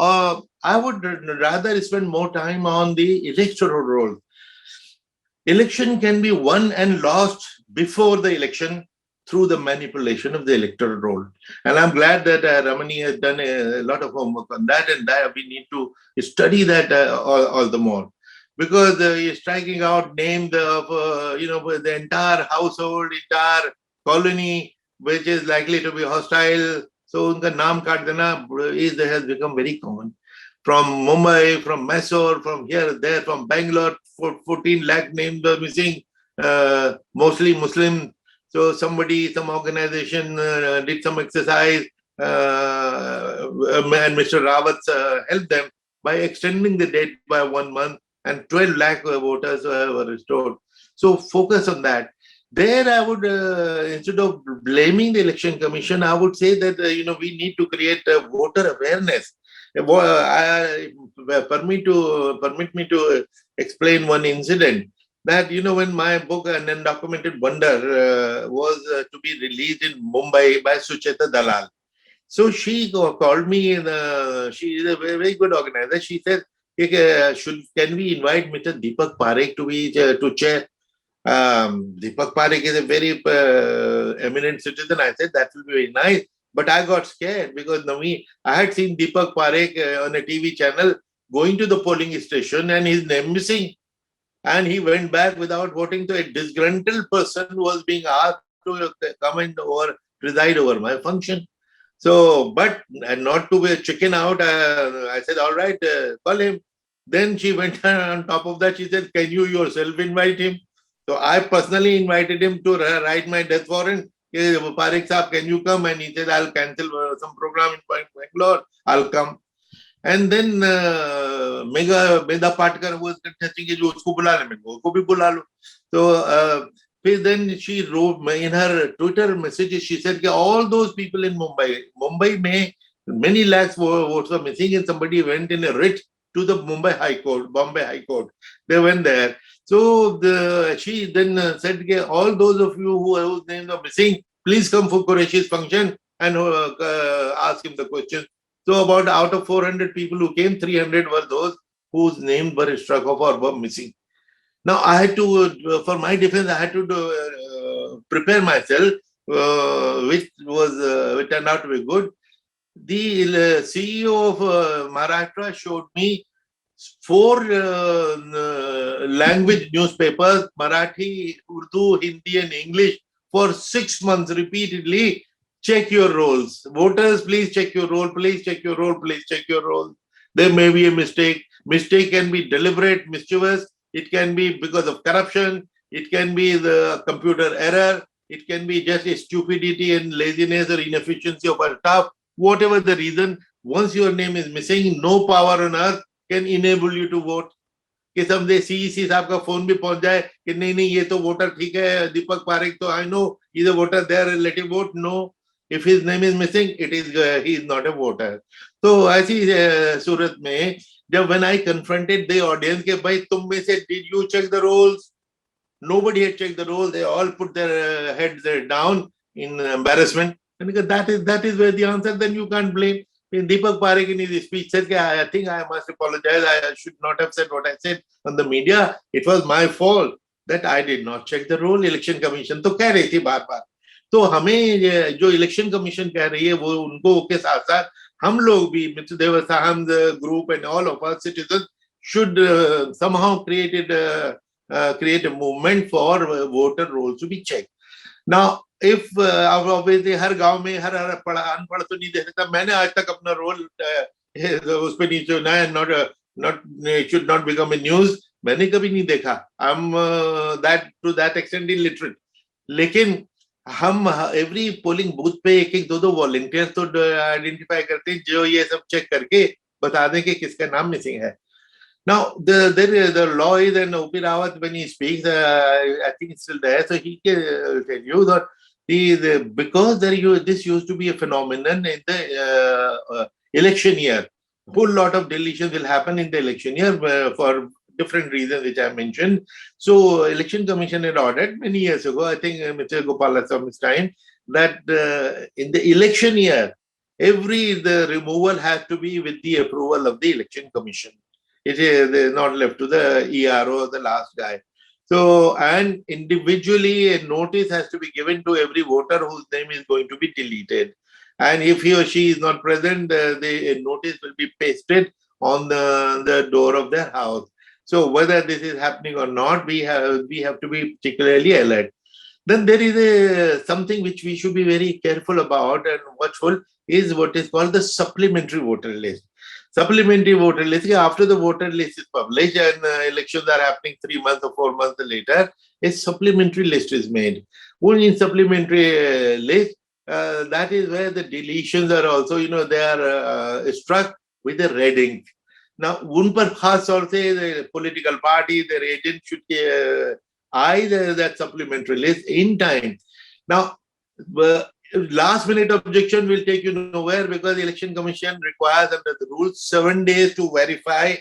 I would rather spend more time on the electoral role. Election can be won and lost before the election, through the manipulation of the electoral roll. And I'm glad that Ramani has done a lot of homework on that, and that we need to study that all the more. Because he's striking out names of, the entire household, entire colony, which is likely to be hostile. So unka naam kaat dena has become very common. From Mumbai, from Mysore, from here, there, from Bangalore, 14 lakh names were missing, mostly Muslim. So somebody, some organization did some exercise, and Mr. Rawat helped them by extending the date by 1 month, and 12 lakh voters were restored. So focus on that. There, I would, instead of blaming the Election Commission, I would say that, we need to create a voter awareness. Permit me to explain one incident that, when my book, An Undocumented Wonder, was to be released in Mumbai by Sucheta Dalal. So she called me, and she is a very, very good organizer. She said, can we invite Mr. Deepak Parekh to chair? Deepak Parekh is a very eminent citizen. I said, that will be very nice. But I got scared because I had seen Deepak Parekh on a TV channel going to the polling station and his name missing. And he went back without voting. To a disgruntled person who was being asked to come and preside over my function. So, but not to be a chicken out, I said, all right, call him. Then she went on top of that. She said, can you yourself invite him? So I personally invited him to write my death warrant. Parekh Saab, can you come? And he said, I'll cancel some program in Bangalore. I'll come. And then Mega Patkar was touching it. So then she wrote in her Twitter messages, she said, all those people in Mumbai many lakhs votes are missing, and somebody went in a writ to the Bombay High Court. They went there. So she then said, all those of you whose names are missing, please come for Qureshi's function and ask him the question. So about out of 400 people who came, 300 were those whose names were struck off or were missing. Now I had to, for my defense, I had to prepare myself, which turned out to be good. The CEO of Maharashtra showed me 4 language newspapers, Marathi, Urdu, Hindi, and English, for 6 months repeatedly. Check your rolls. Voters, please check your roll. Please check your roll. Please check your roll. There may be a mistake. Mistake can be deliberate, mischievous. It can be because of corruption. It can be the computer error. It can be just a stupidity and laziness or inefficiency of our staff. Whatever the reason, once your name is missing, no power on earth can enable you to vote. कि समझे CEC साहब का phone भी पहुंच जाए कि नहीं ये तो वोटर ठीक है, दीपक पारेख तो I know he's a voter there, let him vote. No, if his name is missing, he is not a voter. तो ऐसी सूरत में जब when I confronted the audience कि भाई तुम में से did you check the rolls? Nobody had checked the rolls. They all put their heads down in embarrassment. And that is where the answer. Then you can't blame. Deepak Parekh in his speech said, I think I must apologize. I should not have said what I said on the media. It was my fault that I did not check the roll. Election Commission तो कह रही थी बार-बार. तो हमें जो Election Commission कह रही है वो उनको के साथ-साथ हम लोग भी, Mr. Devasaham's group and all of us citizens should somehow create a movement for voter rolls to be checked. Now, if obviously हर गांव में हर अनपढ़ तो नहीं दे सकता. मैंने आज तक अपना रोल उस पे नहीं चुना है. Not it should not become a news. मैंने कभी नहीं देखा. I'm that to that extent illiterate. लेकिन हम every polling booth पे एक दो volunteers तो identify करते हैं जो ये सब check करके बता दें कि किसका नाम missing है. Now, the law is, and O.P. Rawat, when he speaks, I think it's still there, so he can tell you that because this used to be a phenomenon in the election year. A whole lot of deletions will happen in the election year for different reasons which I mentioned. So, Election Commission had ordered many years ago, I think Mr. Gopalasam's time, that in the election year, the removal has to be with the approval of the Election Commission. It is not left to the ERO, the last guy. So, and individually, a notice has to be given to every voter whose name is going to be deleted. And if he or she is not present, the notice will be pasted on the door of their house. So, whether this is happening or not, we have to be particularly alert. Then there is something which we should be very careful about and watchful is what is called the supplementary voter list. Supplementary voter list, after the voter list is published and elections are happening 3 months or 4 months later, a supplementary list is made. Only in supplementary list, that is where the deletions are also, they are struck with a red ink. Now, un par khas taur se the political party, their agent should that supplementary list in time. Now, last minute objection will take you nowhere because the election commission requires under the rules 7 days to verify.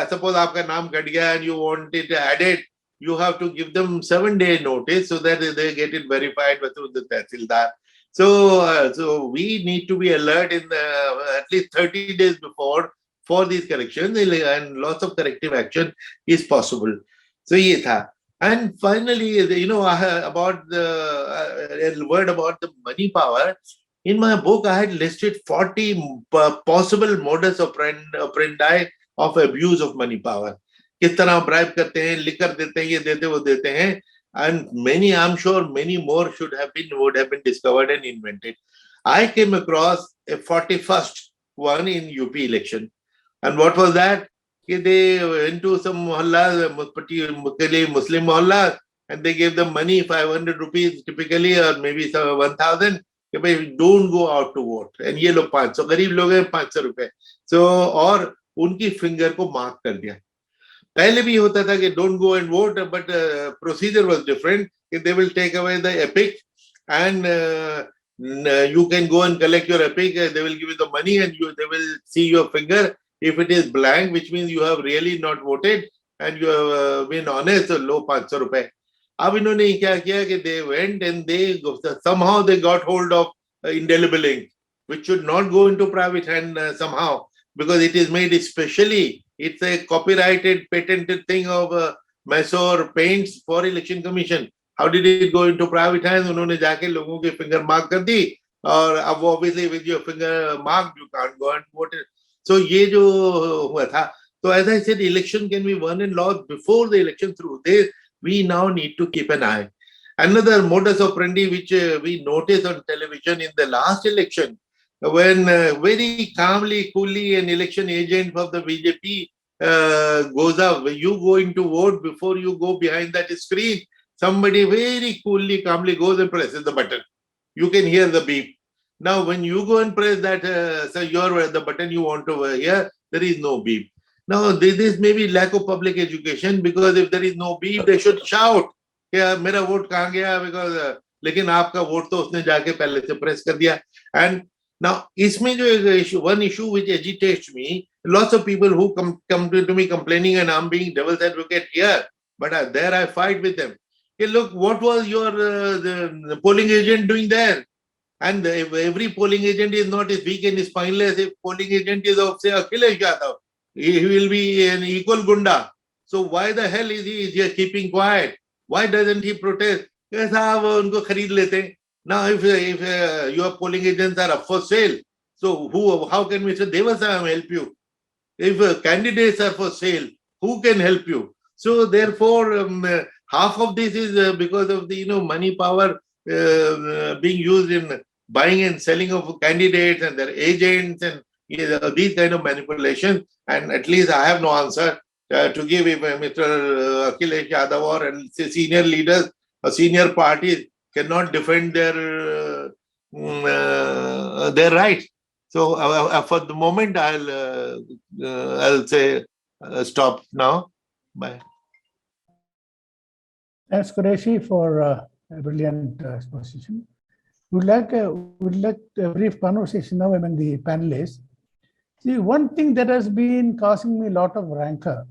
Suppose aapka naam kat gaya and you want it added, you have to give them 7-day notice so that they get it verified through the tahsildar. So we need to be alert in at least 30 days before for these corrections, and lots of corrective action is possible. So ye tha. And finally, about a word about the money power. In my book, I had listed 40 possible modus operandi of abuse of money power. किस तरह bribe करते हैं, liquor देते हैं, ये देते वो देते हैं, and many, I'm sure, many more would have been discovered and invented. I came across a 41st one in UP election, and what was that? They went to some mohallas, particularly Muslim mohallas, and they gave them money, 500 rupees typically, or maybe 1,000. Don't go out to vote. And ये लोग 500, गरीब लोग हैं 500 रुपए. So, और उनकी finger को mark कर दिया. पहले भी होता था कि don't go and vote, but procedure was different. They will take away the epic and you can go and collect your epic. They will give you the money and they will see your finger. If it is blank, which means you have really not voted and you have been honest, so low 500 rupees. अब इन्होंने क्या किया कि they went and they somehow they got hold of indelible ink, which should not go into private hand somehow, because it is made especially. It's a copyrighted, patented thing of Mysore Paints for Election Commission. How did it go into private hands? उन्होंने जाके लोगों के finger mark कर दी, और अब obviously with your finger marked you can't go and vote. So ये जो हुआ था, so as I said, election can be won and lost before the election. Through this, we now need to keep an eye. Another modus operandi which we noticed on television in the last election, when very calmly, coolly, an election agent of the BJP goes up, when you go into vote, before you go behind that screen, somebody very coolly, calmly goes and presses the button. You can hear the beep. Now, when you go and press that, the button you want to hear, there is no beep. Now, this may be lack of public education, because if there is no beep, they should shout, "Yeah, मेरा vote कहाँ गया?" Because लेकिन आपका vote तो उसने जाके पहले से press कर दिया. And now, इसमें जो one issue which agitates me, lots of people who come to me complaining, and I'm being devil's advocate here, but there I fight with them. Hey, look, what was your the polling agent doing there? And if every polling agent is not as weak and is spineless, if polling agent is of, say, Akhilesh Yadav, he will be an equal gunda. So why the hell is he just keeping quiet? Why doesn't he protest? Yes, unko khareed lete. Now, if your polling agents are up for sale, so how can Mr. Devasam help you? If candidates are for sale, who can help you? So therefore, half of this is because of the money power being used in buying and selling of candidates and their agents and these kind of manipulations. And at least I have no answer to give. If Mr. Akhilesh Yadav or senior leaders or senior parties cannot defend their rights. So for the moment, I'll say stop now. Bye. Thanks, Qureshi, for a brilliant exposition. We'd like a brief conversation now among the panelists. See, one thing that has been causing me a lot of rancor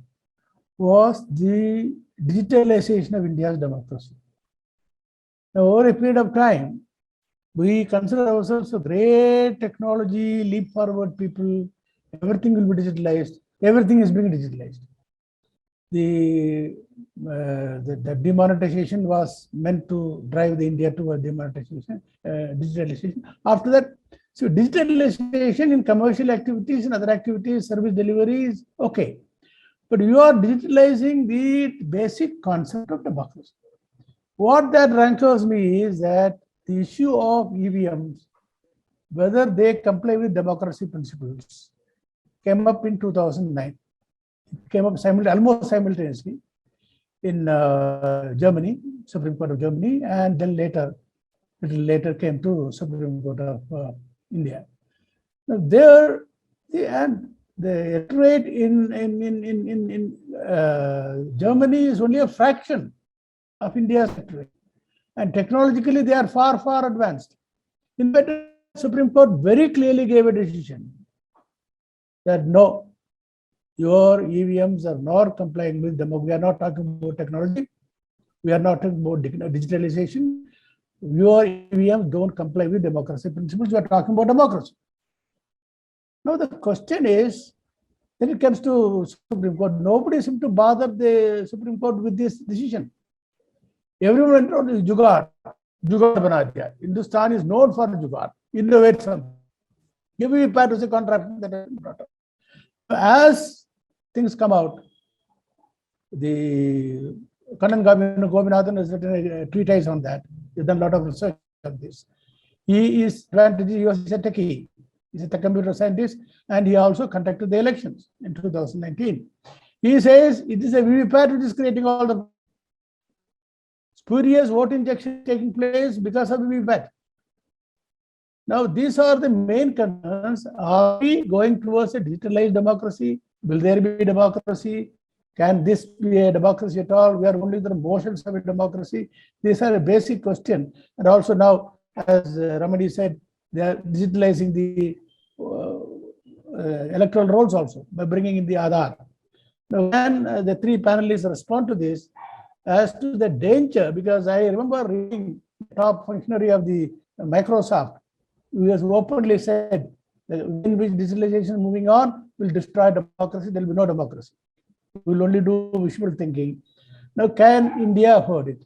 was the digitalization of India's democracy. Now, over a period of time, we consider ourselves a great technology, leap forward people. Everything will be digitalized. Everything is being digitalized. the demonetization was meant to drive the India toward demonetization, digitalization. After that, so digitalization in commercial activities and other activities, service delivery is okay. But you are digitalizing the basic concept of democracy. What that rankles me is that the issue of EVMs, whether they comply with democracy principles, came up in 2009. It came up almost simultaneously in Germany, Supreme Court of Germany, and then little later came to Supreme Court of India. Now there, the electorate in Germany is only a fraction of India's electorate, and technologically they are far, far advanced. In fact, the Supreme Court very clearly gave a decision that no, your EVMs are not complying with them. We are not talking about technology. We are not talking about digitalization. Your EVMs don't comply with democracy principles. We are talking about democracy. Now the question is, when it comes to Supreme Court, nobody seemed to bother the Supreme Court with this decision. Everyone went on jugaad. Jugaad bana diya. Hindustan is known for jugaad. Innovate something. Give me part of the contract that brought up. As things come out, the Kannan Gopinathan has written a treatise on that. He's done a lot of research on this. He is a techie. He's a computer scientist, and he also conducted the elections in 2019. He says it is a VVPAT which is creating all the spurious vote injection taking place because of VVPAT. Now, these are the main concerns. Are we going towards a digitalized democracy? Will there be democracy? Can this be a democracy at all? We are only the motions of a democracy. These are a basic question. And also now, as Ramani said, they are digitalizing the electoral rolls also by bringing in the Aadhaar. Now, when the three panelists respond to this, as to the danger, because I remember reading the top functionary of the Microsoft, who has openly said that in which digitalization moving on will destroy democracy, there will be no democracy. We will only do visual thinking. Now, can India afford it?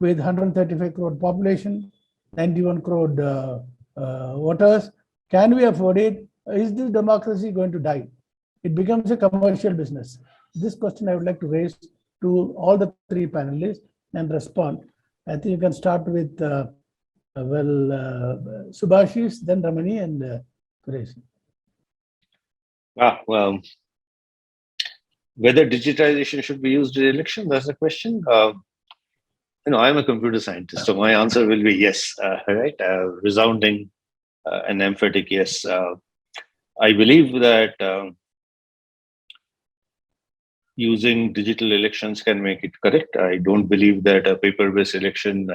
With 135 crore population, 91 crore voters, can we afford it? Is this democracy going to die? It becomes a commercial business. This question I would like to raise to all the three panelists and respond. I think you can start with Subhashis, then Ramani, and Qureshi. Well, whether digitization should be used in election, that's the question. I'm a computer scientist, so my answer will be yes, right? Resounding and emphatic yes. I believe that using digital elections can make it correct. I don't believe that a paper-based election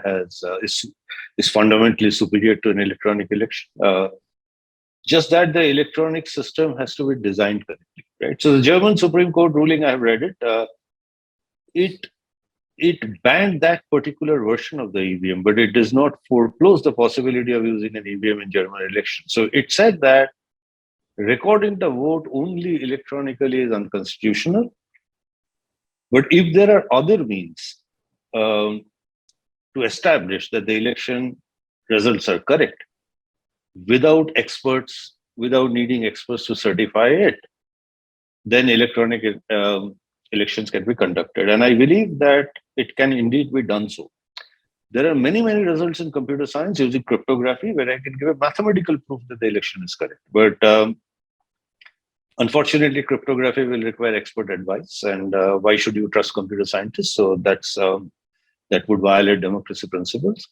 is fundamentally superior to an electronic election. Just that the electronic system has to be designed correctly, right? So the German Supreme Court ruling, I have read it. It banned that particular version of the EVM, but it does not foreclose the possibility of using an EVM in German elections. So it said that recording the vote only electronically is unconstitutional. But if there are other means to establish that the election results are correct, without needing experts to certify it, then electronic elections can be conducted. And I believe that it can indeed be done so. There are many, many results in computer science using cryptography where I can give a mathematical proof that the election is correct. But unfortunately, cryptography will require expert advice. And why should you trust computer scientists? So that would violate democracy principles.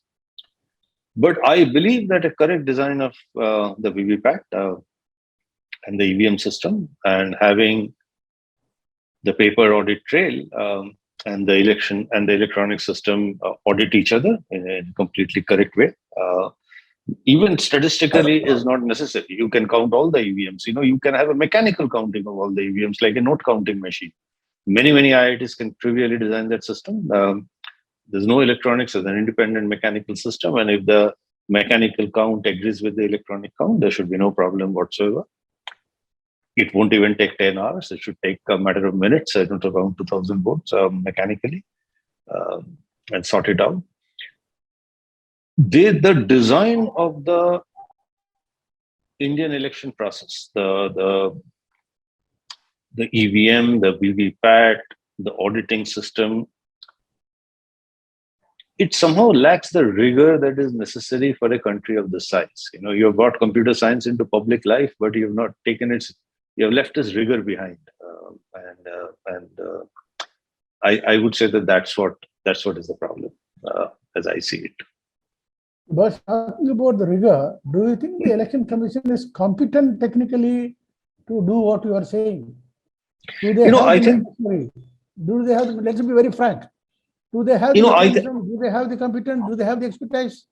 But I believe that a correct design of the VVPAT and the EVM system, and having the paper audit trail and the election and the electronic system audit each other in a completely correct way, even statistically is not necessary. You can count all the EVMs. You can have a mechanical counting of all the EVMs, like a note counting machine. Many IITs can trivially design that system. There's no electronics as an independent mechanical system. And if the mechanical count agrees with the electronic count, there should be no problem whatsoever. It won't even take 10 hours. It should take a matter of minutes, around 2,000 votes mechanically, and sort it out. The design of the Indian election process, the EVM, the VVPAT, the auditing system, it somehow lacks the rigor that is necessary for a country of this size. You've brought computer science into public life, but you've not taken you have left its rigor behind. I would say that's what is the problem, as I see it. But talking about the rigor, do you think the election commission is competent technically to do what you are saying? Do they have the necessary? Do they have? Let's be very frank. Do they have the mechanism? Do they have the competence? Do they have the expertise?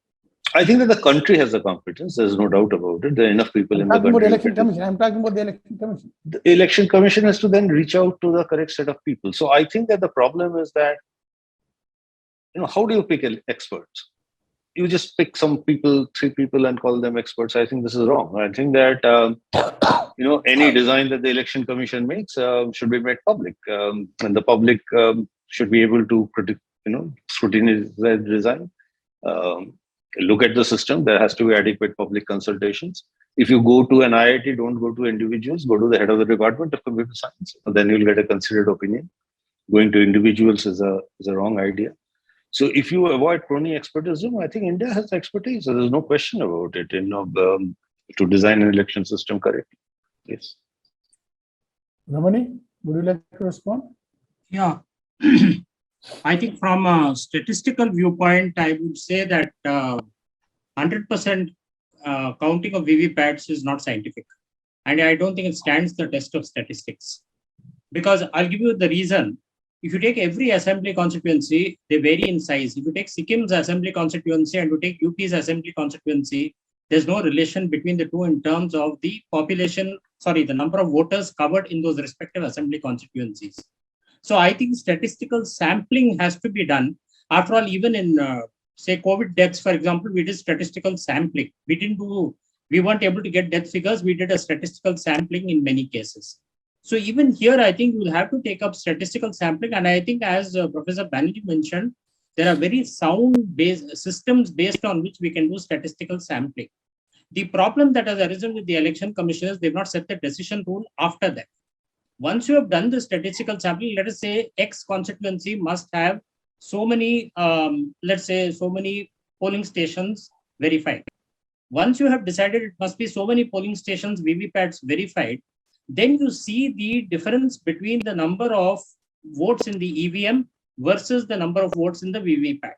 I think that the country has the competence. There's no doubt about it. There are enough people in the country. I'm talking about the election commission. The election commission has to then reach out to the correct set of people. So I think that the problem is that, how do you pick experts? You just pick some people, 3 people, and call them experts. I think this is wrong. I think that any design that the election commission makes should be made public, and the public should be able to scrutinize that design. Look at the system. There has to be adequate public consultations. If you go to an IIT, don't go to individuals. Go to the head of the department of computer science. Then you'll get a considered opinion. Going to individuals is a wrong idea. So if you avoid crony expertism, I think India has expertise. So there's no question about it. To design an election system correctly. Yes. Ramani, would you like to respond? Yeah. I think from a statistical viewpoint, I would say that 100% counting of VVPATs is not scientific. And I don't think it stands the test of statistics. Because I'll give you the reason. If you take every assembly constituency, they vary in size. If you take Sikkim's assembly constituency and you take UP's assembly constituency, there's no relation between the two in terms of the the number of voters covered in those respective assembly constituencies. So I think statistical sampling has to be done. After all, even in, say, COVID deaths, for example, we did statistical sampling. We weren't able to get death figures. We did a statistical sampling in many cases. So even here, I think you'll have to take up statistical sampling. And I think, as Professor Banerjee mentioned, there are very sound systems based on which we can do statistical sampling. The problem that has arisen with the election commissioners, they've not set the decision rule after that. Once you have done the statistical sampling, let us say X constituency must have so many, so many polling stations verified. Once you have decided it must be so many polling stations VVPATs verified, then you see the difference between the number of votes in the EVM versus the number of votes in the VVPAT.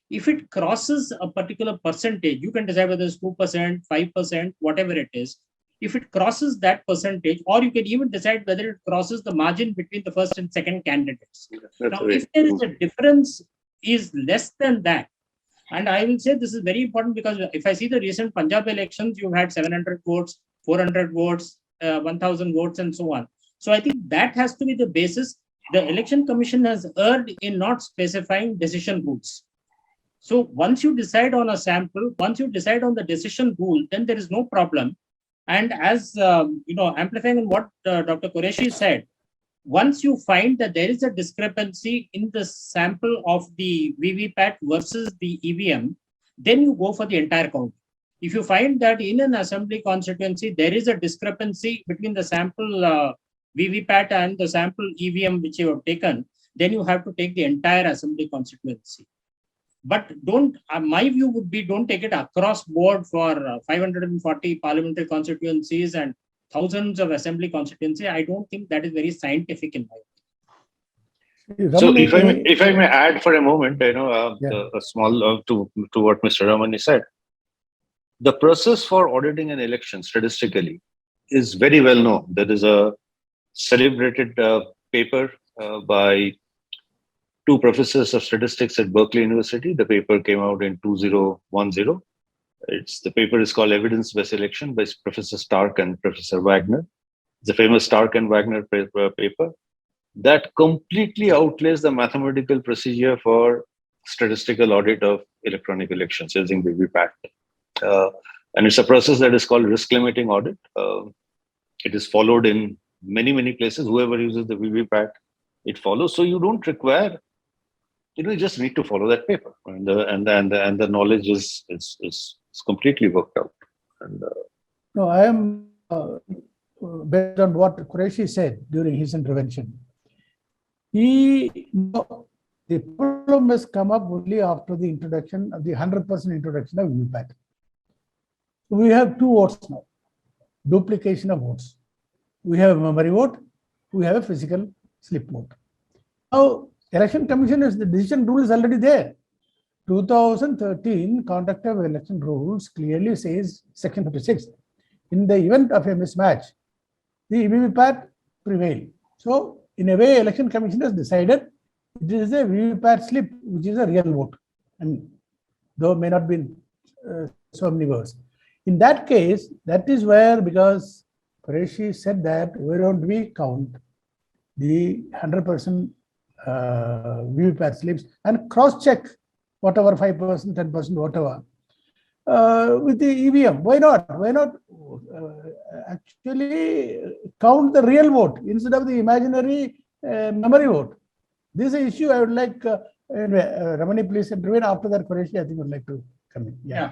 If it crosses a particular percentage, you can decide whether it's 2%, 5%, whatever it is. If it crosses that percentage, or you can even decide whether it crosses the margin between the first and second candidates. Now, if there is a difference is less than that, and I will say this is very important because if I see the recent Punjab elections, you've had 700 votes, 400 votes, 1,000 votes, and so on. So I think that has to be the basis. The Election Commission has erred in not specifying decision rules. So once you decide on a sample, once you decide on the decision rule, then there is no problem. And as amplifying on what Dr. Qureshi said, once you find that there is a discrepancy in the sample of the VVPAT versus the EVM, then you go for the entire count. If you find that in an assembly constituency, there is a discrepancy between the sample VVPAT and the sample EVM which you have taken, then you have to take the entire assembly constituency. But my view would be don't take it across board for 540 parliamentary constituencies and thousands of assembly constituencies. I don't think that is very scientific in my opinion. So if I may add for a moment, a small to what Mr. Ramani said, the process for auditing an election statistically is very well known. There is a celebrated paper by 2 professors of statistics at Berkeley University. The paper came out in 2010. The paper is called Evidence-Based Election by Professor Stark and Professor Wagner. It's a famous Stark and Wagner paper that completely outlays the mathematical procedure for statistical audit of electronic elections using VVPAT. And it's a process that is called risk limiting audit. It is followed in many, many places. Whoever uses the VVPAT, it follows. So you don't require, you just need to follow that paper, and the knowledge is completely worked out. And No, I am based on what Qureshi said during his intervention. The problem has come up only after the introduction of the 100% introduction of VVPAT. We have two votes now, duplication of votes. We have a memory vote, we have a physical slip vote. Now, Election Commission the decision rule is already there. 2013 Conduct of Election Rules clearly says, Section 56, in the event of a mismatch, the VVPAT prevail. So, in a way, Election Commission has decided it is a VVPAT slip, which is a real vote, and though it may not be so many votes. In that case, that is where, because Qureshi said that, why don't we count the 100% VVPAT slips and cross-check whatever 5%, 10%, whatever, with the EVM. Why not? Why not actually count the real vote instead of the imaginary memory vote? This is an issue I would like Ramani, please intervene. After that, Qureshi, I think would like to come in. Yeah.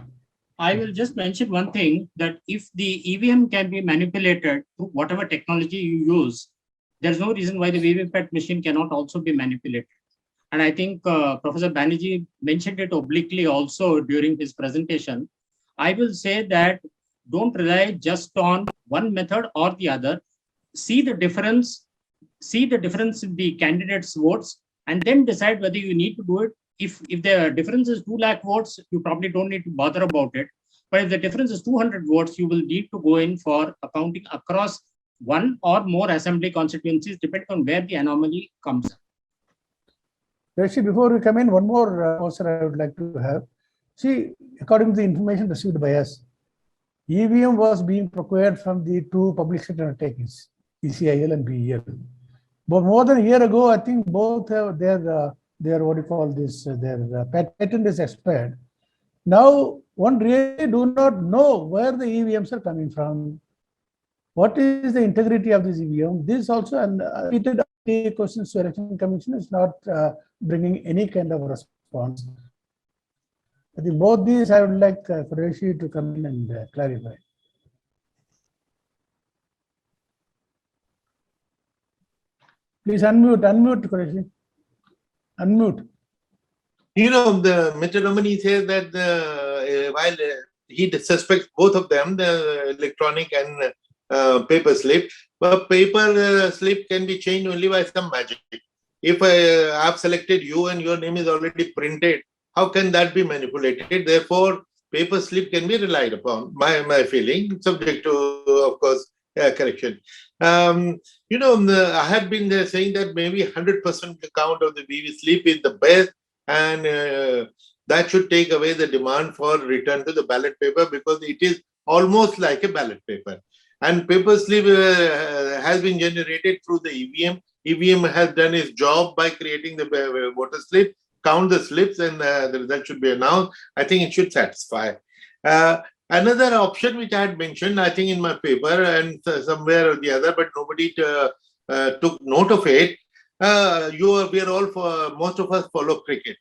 I will just mention one thing, that if the EVM can be manipulated through whatever technology you use, there's no reason why the VVPAT machine cannot also be manipulated. And I think Professor Banerjee mentioned it obliquely also during his presentation. I will say that don't rely just on one method or the other. See the difference in the candidates' votes, and then decide whether you need to do it. If the difference is 2 lakh votes, you probably don't need to bother about it. But if the difference is 200 votes, you will need to go in for accounting across one or more assembly constituencies, depending on where the anomaly comes. Actually, before we come in, one more answer I would like to have. See, according to the information received by us, EVM was being procured from the two public sector undertakings, ECIL and BEL. But more than a year ago, I think both have their what do you call this, their patent is expired. Now, one really do not know where the EVMs are coming from. What is the integrity of this EVM? This also, and repeated questions to Election Commission is not bringing any kind of response. I think both these I would like Qureshi to come in and clarify. Please unmute Qureshi. Unmute. Mr. Ramani says that while he suspects both of them, the electronic and paper slip, but paper slip can be changed only by some magic. If I have selected you and your name is already printed, how can that be manipulated? Therefore, paper slip can be relied upon. My feeling, subject to, of course, correction. I had been saying that maybe 100% count of the VV slip is the best, and that should take away the demand for return to the ballot paper, because it is almost like a ballot paper. And paper slip has been generated through the EVM. EVM has done its job by creating the voter slip, count the slips, and the result should be announced. I think it should satisfy. Another option which I had mentioned, I think in my paper and somewhere or the other, but nobody took note of it. We are all, most of us follow cricket.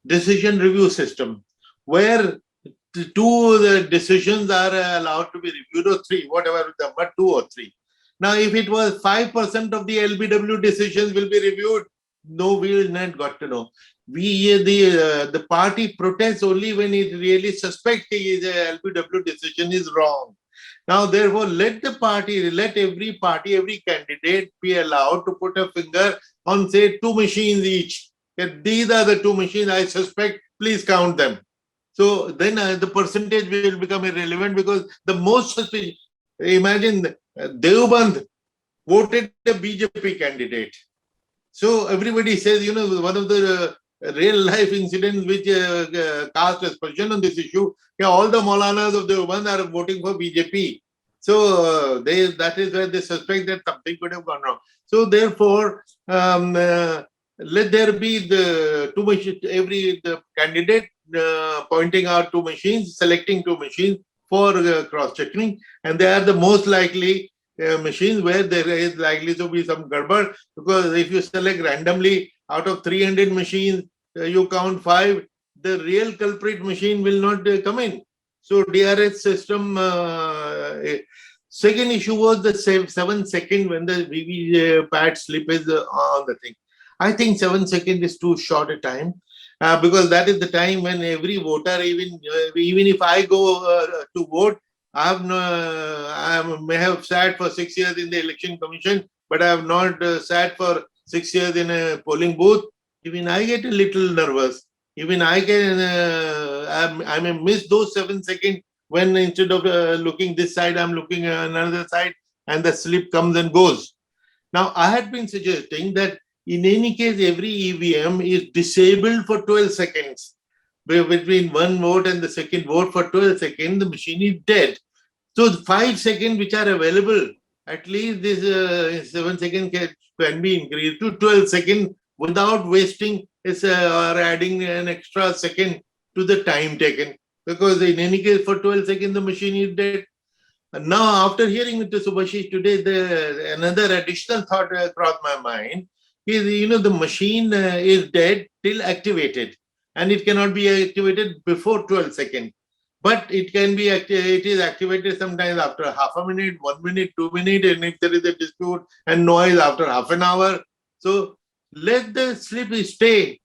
Decision review system, where the decisions are allowed to be reviewed, or 3, whatever the number, 2 or 3. Now, if it was 5% of the LBW decisions will be reviewed, no, we will not got to know. The party protests only when it really suspects the LBW decision is wrong. Now, therefore, let every party, every candidate be allowed to put a finger on, say, 2 machines each. If these are the 2 machines I suspect, please count them. So then the percentage will become irrelevant, because the most suspicious, imagine Deoband voted a BJP candidate. So everybody says, one of the real life incidents which cast aspersion on this issue, all the Maulanas of Deoband are voting for BJP. So that is where they suspect that something could have gone wrong. So therefore, let there be the 2 machines, the candidate pointing out 2 machines, selecting 2 machines for cross-checking, and they are the most likely machines where there is likely to be some garbage, because if you select randomly out of 300 machines, you count 5, the real culprit machine will not come in. So DRS system. Second issue was the 7 second when the VV slip is on the thing. I think 7 seconds is too short a time, because that is the time when every voter, even if I go to vote, I may have sat for 6 years in the election commission, but I have not sat for 6 years in a polling booth. Even I get a little nervous. Even I can, I may miss those 7 seconds when instead of looking this side, I'm looking another side, and the slip comes and goes. Now, I had been suggesting that in any case, every EVM is disabled for 12 seconds. Between one vote and the second vote for 12 seconds, the machine is dead. So 5 seconds which are available, at least this 7 seconds can be increased to 12 seconds without wasting or adding an extra second to the time taken. Because in any case, for 12 seconds, the machine is dead. And now, after hearing Mr. Subhashish today, another additional thought crossed my mind is, the machine is dead till activated, and it cannot be activated before 12 seconds. But it can be it is activated sometimes after half a minute, 1 minute, 2 minutes, and if there is a dispute and noise after half an hour. So let the slip stay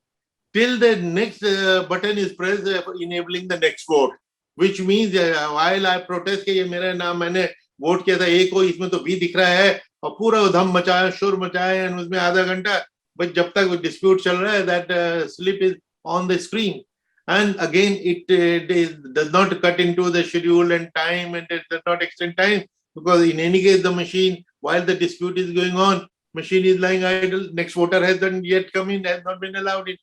till the next button is pressed, enabling the next vote. Which means while I protest कि ये मेरा नाम मैंने vote किया था A को, इसमें तो B दिख रहा है और पूरा धम मचाया, शोर मचाया, and उसमें आधा घंटा, but जब तक वो dispute चल रहा है, that slip is on the screen. And again, it does not cut into the schedule and time, and it does not extend time, because in any case, the machine, while the dispute is going on, machine is lying idle. Next voter hasn't yet come in, has not been allowed in.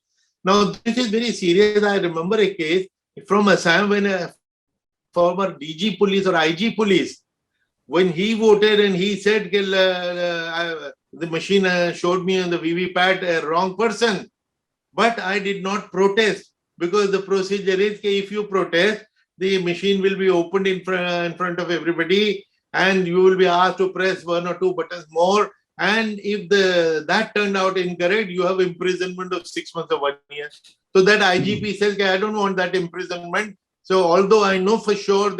Now, this is very serious. I remember a case from Assam when a former DG police or IG police, when he voted and he said the machine showed me on the VVPAT a wrong person, but I did not protest, because the procedure is if you protest, the machine will be opened in front of everybody, and you will be asked to press 1 or 2 buttons more. And if that turned out incorrect, you have imprisonment of 6 months or 1 year. So that IGP says, I don't want that imprisonment. So although I know for sure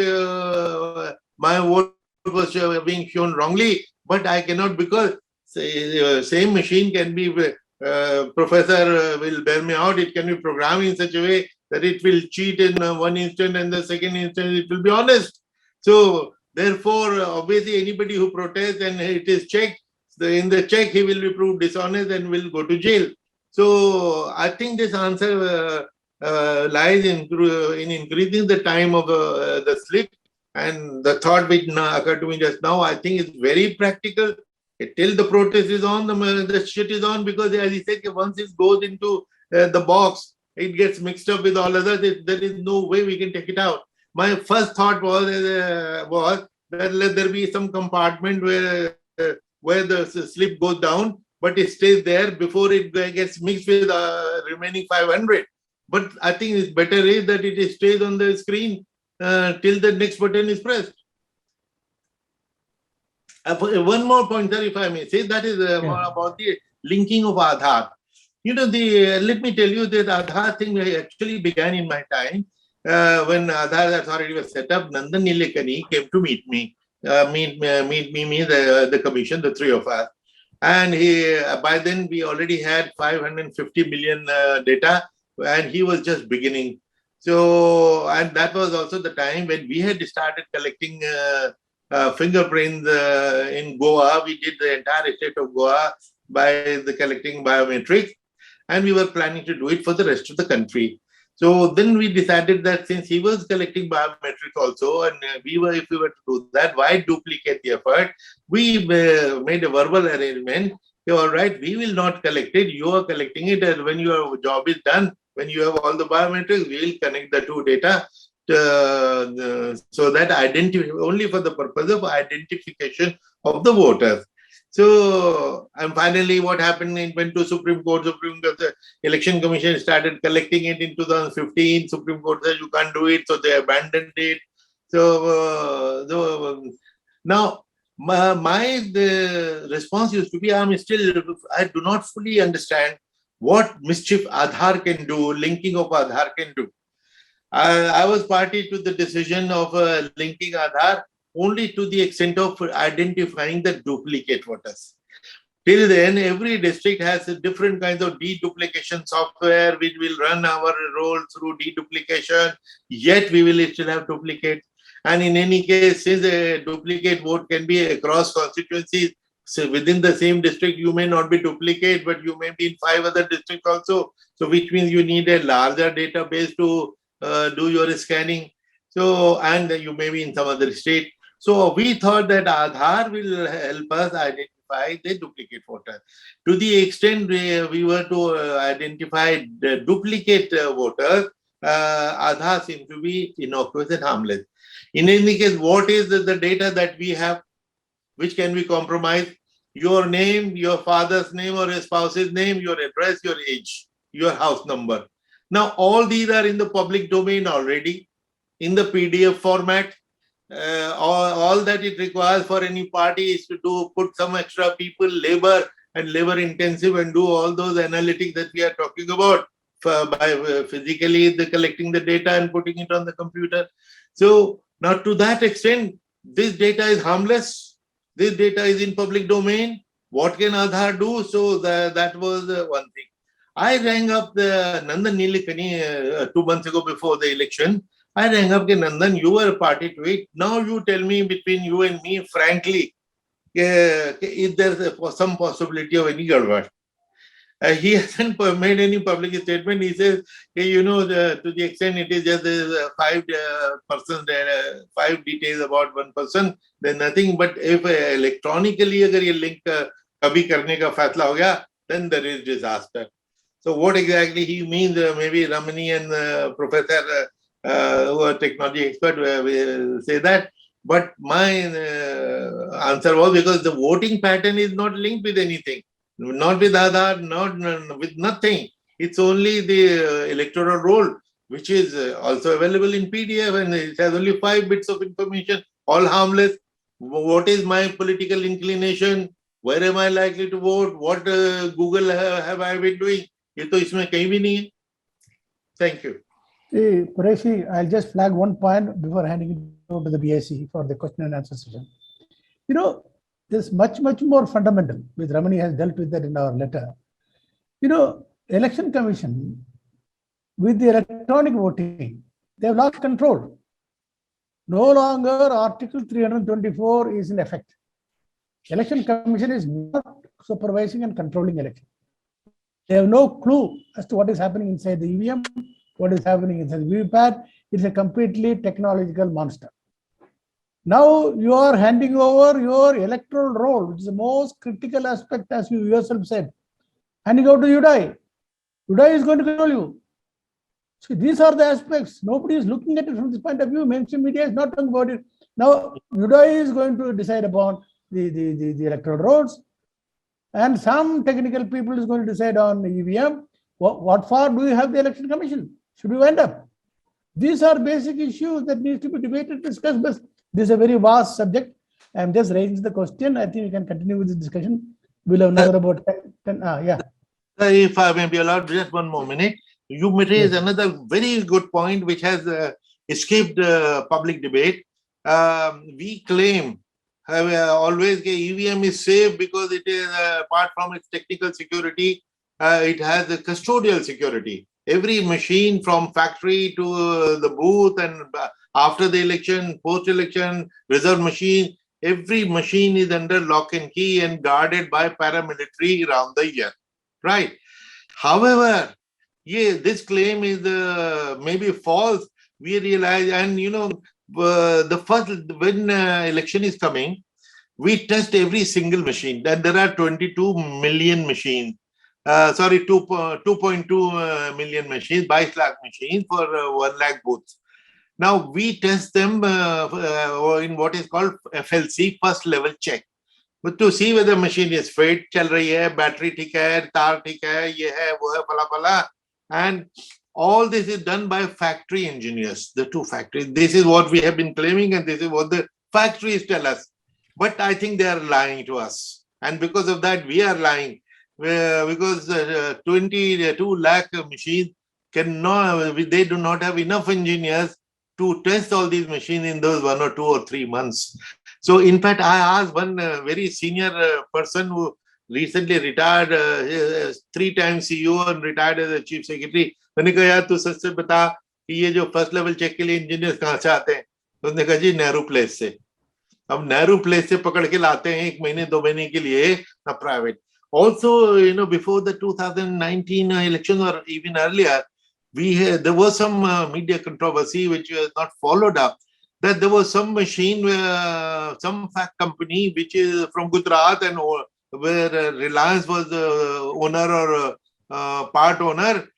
my vote was being shown wrongly, but I cannot, because same machine can be, professor will bear me out, it can be programmed in such a way that it will cheat in one instant, and the second instant it will be honest. So therefore, obviously anybody who protests and it is checked, in the check he will be proved dishonest and will go to jail. So I think this answer lies in increasing the time of the slip. And the thought which occurred to me just now, I think is very practical. Till the protest is on, the shit is on, because as he said, once it goes into the box, it gets mixed up with all others. There is no way we can take it out. My first thought was that let there be some compartment where the slip goes down, but it stays there before it gets mixed with remaining 500. But I think it's better is that it stays on the screen till the next button is pressed. One more pointer, if I may say, that is about the linking of Aadhaar. Let me tell you that Aadhaar thing actually began in my time when Aadhaar authority was set up. Nandan Nilekani came to meet me, the commission, the three of us. And by then we already had 550 million data, and he was just beginning. So, and that was also the time when we had started collecting fingerprints in Goa. We did the entire state of Goa by collecting biometrics, and we were planning to do it for the rest of the country. So then we decided that since he was collecting biometrics also, and if we were to do that, why duplicate the effort? We made a verbal arrangement. All right, we will not collect it. You are collecting it, and when your job is done, when you have all the biometrics, we will connect the two data so that only for the purpose of identification of the voters. So, and finally, what happened? It went to Supreme Court. The Election Commission started collecting it in 2015. Supreme Court said you can't do it, so they abandoned it. So now The response used to be, I do not fully understand what mischief Aadhaar can do, linking of Aadhaar can do. I was party to the decision of linking Aadhaar only to the extent of identifying the duplicate voters. Till then, every district has a different kinds of deduplication software which will run our roll through deduplication, yet we will still have duplicates. And in any case, since a duplicate vote can be across constituencies, so within the same district, you may not be duplicate, but you may be in 5 other districts also. So which means you need a larger database to do your scanning. So, and you may be in some other state. So we thought that Aadhaar will help us identify the duplicate voter. To the extent we were to identify the duplicate voters, Aadhaar seems to be innocuous and harmless. In any case, what is the data that we have which can be compromised? Your name, your father's name or your spouse's name, your address, your age, your house number. Now, all these are in the public domain already, in the PDF format. All that it requires for any party is to put some extra people, labor and labor intensive, and do all those analytics that we are talking about by physically collecting the data and putting it on the computer. So now to that extent, this data is harmless. This data is in public domain. What can Aadhaar do? So that was one thing. I rang up the Nandan Nilekani 2 months ago before the election. I rang up, Nandan, you were a party to it. Now you tell me, between you and me, frankly, if there's some possibility of any gadwad. He hasn't made any public statement. He says, to the extent it is just 5 details about one person, then nothing. But if electronically agar ye link kabhi karne ka faisla ho gaya, then there is disaster. So what exactly he means, maybe Ramani and Professor who are technology expert will say that. But my answer was, because the voting pattern is not linked with anything, not with Aadhaar, not with nothing. It's only the electoral roll, which is also available in PDF, and it has only 5 bits of information, all harmless. What is my political inclination? Where am I likely to vote? What Google have I been doing? ये तो इसमें कहीं भी नहीं है. Thank you. Hey, Qureshi, I'll just flag one point before handing it over to the BIC for the question and answer session. This much more fundamental, which Ramani has dealt with that in our letter. Election Commission, with the electronic voting, they have lost control. No longer Article 324 is in effect. Election Commission is not supervising and controlling election. They have no clue as to what is happening inside the EVM, what is happening inside the VVPAT. It's a completely technological monster. Now you are handing over your electoral roll, which is the most critical aspect, as you yourself said, handing over to UDAI. UDAI is going to control you. So these are the aspects. Nobody is looking at it from this point of view. Mainstream media is not talking about it. Now UDAI is going to decide upon the electoral rolls, and some technical people is going to decide on the EVM. What for do you have the election commission? Should we end up? These are basic issues that need to be debated, discussed. But this is a very vast subject. I'm just raising the question. I think we can continue with the discussion. We'll have another about 10. Yeah. If I may be allowed just one more minute, you may raise another very good point which has escaped public debate. We claim always EVM is safe because it is, apart from its technical security, it has a custodial security. Every machine from factory to the booth, and after the election, post-election, reserve machine, every machine is under lock and key and guarded by paramilitary around the year. Right? However, this claim is maybe false. We realize, and when election is coming, we test every single machine. Then there are 22 million machines. 2.2 million machines, 22 lakh machines for 1 lakh booths. Now we test them in what is called FLC, first level check, but to see whether machine is fit, chal rahi hai, battery theek hai, tar theek hai, ye hai, wo hai, phala phala. And all this is done by factory engineers, the two factories. This is what we have been claiming, and this is what the factories tell us. But I think they are lying to us. And because of that, we are lying. Because 22 lakh machines cannot, they do not have enough engineers to test all these machines in those 1 or 2 or 3 months. So in fact, I asked one very senior person who recently retired, 3 times CEO and retired as a chief secretary. मैंने कहा यार तू सच से बता कि ये जो first level check के लिए इंजीनियर्स कहाँ से आते हैं? तो उसने कहा जी नेहरू प्लेस से. अब नेहरू प्लेस से पकड़ के लाते हैं 1 महीने 2 महीने के लिए ना private. Also, before the 2019 elections or even earlier, there was some media controversy which was not followed up, that there was some machine, some fact company which is from Gujarat and where Reliance was owner or part owner.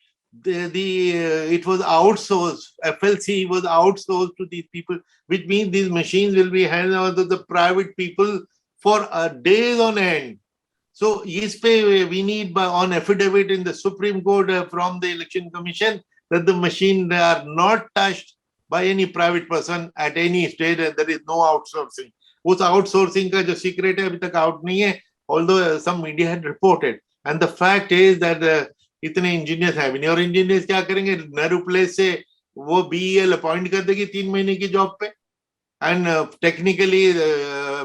It was outsourced. FLC was outsourced to these people, which means these machines will be handed over to the private people for days on end. So we need on affidavit in the Supreme Court from the Election Commission that the machine are not touched by any private person at any stage, and there is no outsourcing. उस outsourcing का जो secret है अभी तक out नहीं है, although some media had reported. And the fact is that इतने engineers हैं भी नहीं, और engineers क्या करेंगे? नेहरू प्लेस से वो BEL अपॉइंट कर देगी 3 महीने की जॉब पे. And technically,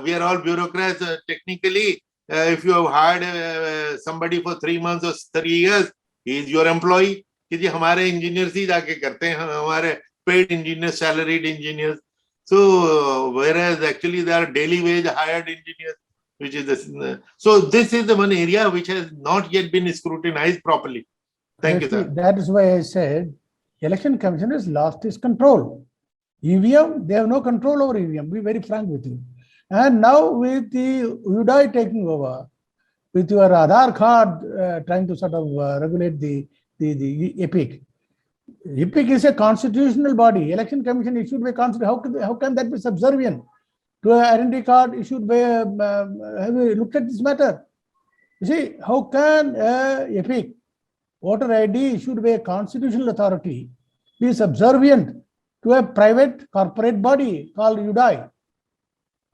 we are all bureaucrats. Technically, if you have hired somebody for 3 months or 3 years, he is your employee. कि जी हमारे engineers ही जाके करते हैं, हमारे paid engineers, salaried engineers. So whereas actually they are daily wage hired engineers, which is this. So this is the one area which has not yet been scrutinized properly. Thank you, sir. That is why I said Election Commission has lost its control. EVM, they have no control over EVM, be very frank with you. And now with the UDI taking over, with your Aadhaar card trying to sort of regulate the EPIC. EPIC is a constitutional body. Election Commission issued by constitution. How can that be subservient to an identity card issued by, have you looked at this matter? You see, how can EPIC, voter ID issued by a constitutional authority, be subservient to a private corporate body called UDI?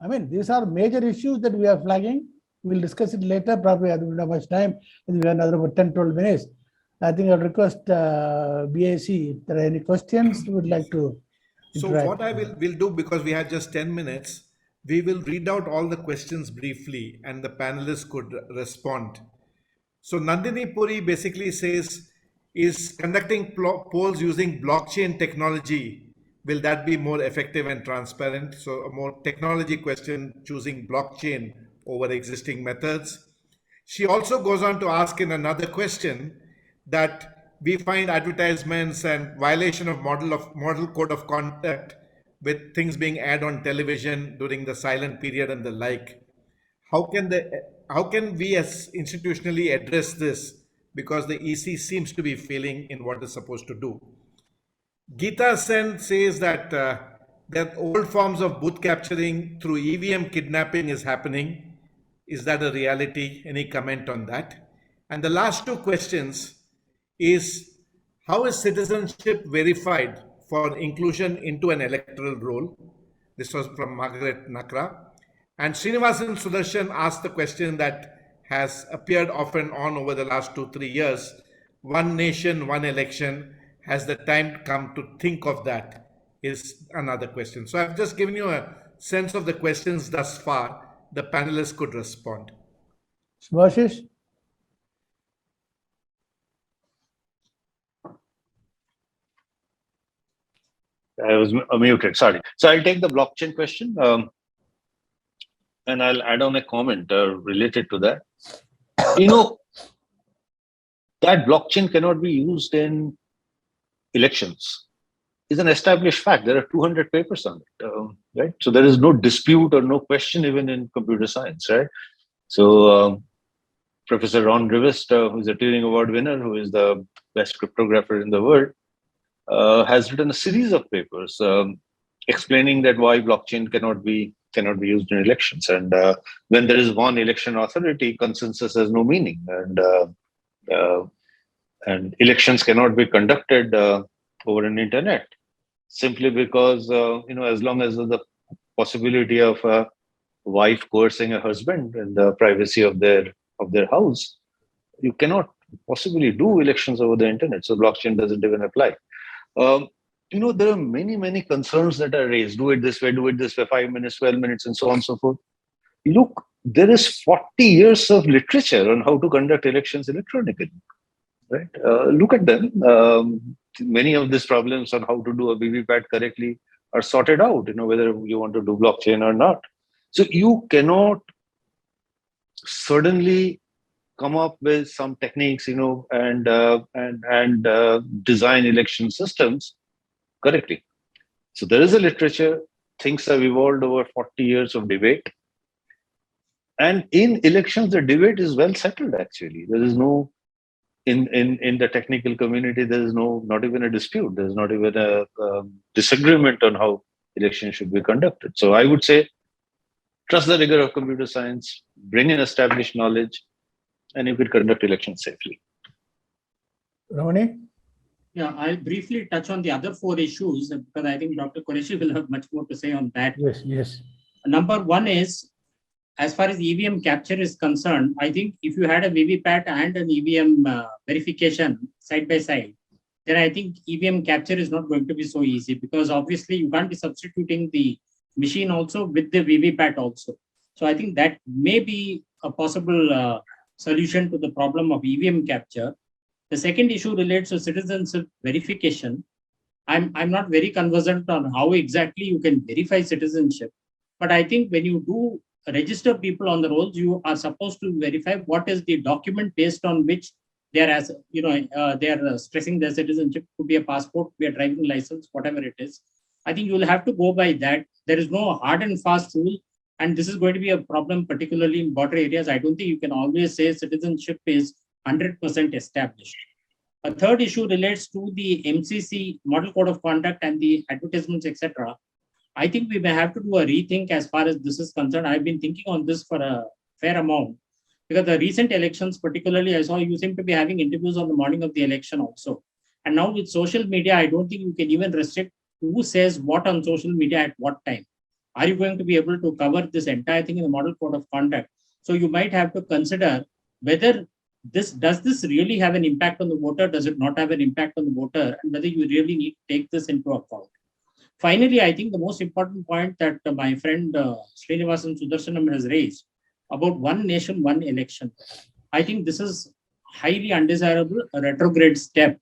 I mean, these are major issues that we are flagging. We'll discuss it later. Probably I don't have much time. We have another about 10-12 minutes. I think I'll request BAC if there are any questions you would like to interact. So what I will do, because we had just 10 minutes, we will read out all the questions briefly and the panelists could respond. So Nandini Puri basically says, is conducting polls using blockchain technology, will that be more effective and transparent? So a more technology question, choosing blockchain over existing methods. She also goes on to ask in another question that we find advertisements and violation of model code of conduct with things being aired on television during the silent period and the like. How can we as institutionally address this? Because the EC seems to be failing in what it's supposed to do. Geeta Sen says that that old forms of booth capturing through EVM kidnapping is happening. Is that a reality? Any comment on that? And the last two questions is, how is citizenship verified for inclusion into an electoral roll? This was from Margaret Nakra. And Srinivasan Sudarshan asked the question that has appeared off and on over the last 2-3 years. One nation, one election. Has the time come to think of that? Is another question. So I've just given you a sense of the questions thus far. The panelists could respond. Subhashish? I was muted, sorry. So I'll take the blockchain question and I'll add on a comment related to that. That blockchain cannot be used in elections is an established fact. There are 200 papers on it, right? So there is no dispute or no question even in computer science, right? So Professor Ron Rivest, who is a Turing Award winner, who is the best cryptographer in the world, has written a series of papers explaining that why blockchain cannot be used in elections. And when there is one election authority, consensus has no meaning, and elections cannot be conducted over an internet simply because as long as the possibility of wife coercing a husband in the privacy of their house. You cannot possibly do elections over the internet, so blockchain doesn't even apply. Um, there are many concerns that are raised. Do it this way, 5 minutes, 12 minutes, and so on and so forth. Look, there is 40 years of literature on how to conduct elections electronically, right? Look at them. Many of these problems on how to do a VVPAT correctly are sorted out, whether you want to do blockchain or not. So you cannot suddenly come up with some techniques, and design election systems correctly. So there is a literature. Things have evolved over 40 years of debate. And in elections, the debate is well settled, actually. There is no, in the technical community, there is not even a dispute. There's not even a disagreement on how elections should be conducted. So I would say, trust the rigor of computer science, bring in established knowledge, and you could conduct elections safely. Ramani? Yeah, I'll briefly touch on the other 4 issues because I think Dr. Qureshi will have much more to say on that. Yes. Number 1 is, as far as EVM capture is concerned, I think if you had a VVPAT and an EVM verification side by side, then I think EVM capture is not going to be so easy because obviously you can't be substituting the machine also with the VVPAT also. So I think that may be a possible solution to the problem of EVM capture. The second issue relates to citizenship verification. I'm not very conversant on how exactly you can verify citizenship, but I think when you do register people on the rolls, you are supposed to verify what is the document based on which they are stressing their citizenship. Could be a passport, could be a driving license, whatever it is. I think you will have to go by that. There is no hard and fast rule, and this is going to be a problem, particularly in border areas. I don't think you can always say citizenship is 100% established. A third issue relates to the MCC model code of conduct and the advertisements, etc. I think we may have to do a rethink as far as this is concerned. I've been thinking on this for a fair amount because the recent elections, particularly, I saw you seem to be having interviews on the morning of the election also. And now with social media, I don't think you can even restrict who says what on social media at what time. Are you going to be able to cover this entire thing in the model code of conduct? So you might have to consider whether does this really have an impact on the voter? Does it not have an impact on the voter? And whether you really need to take this into account. Finally, I think the most important point that my friend Srinivasan Sudarshanam has raised about one nation, one election. I think this is highly undesirable, a retrograde step.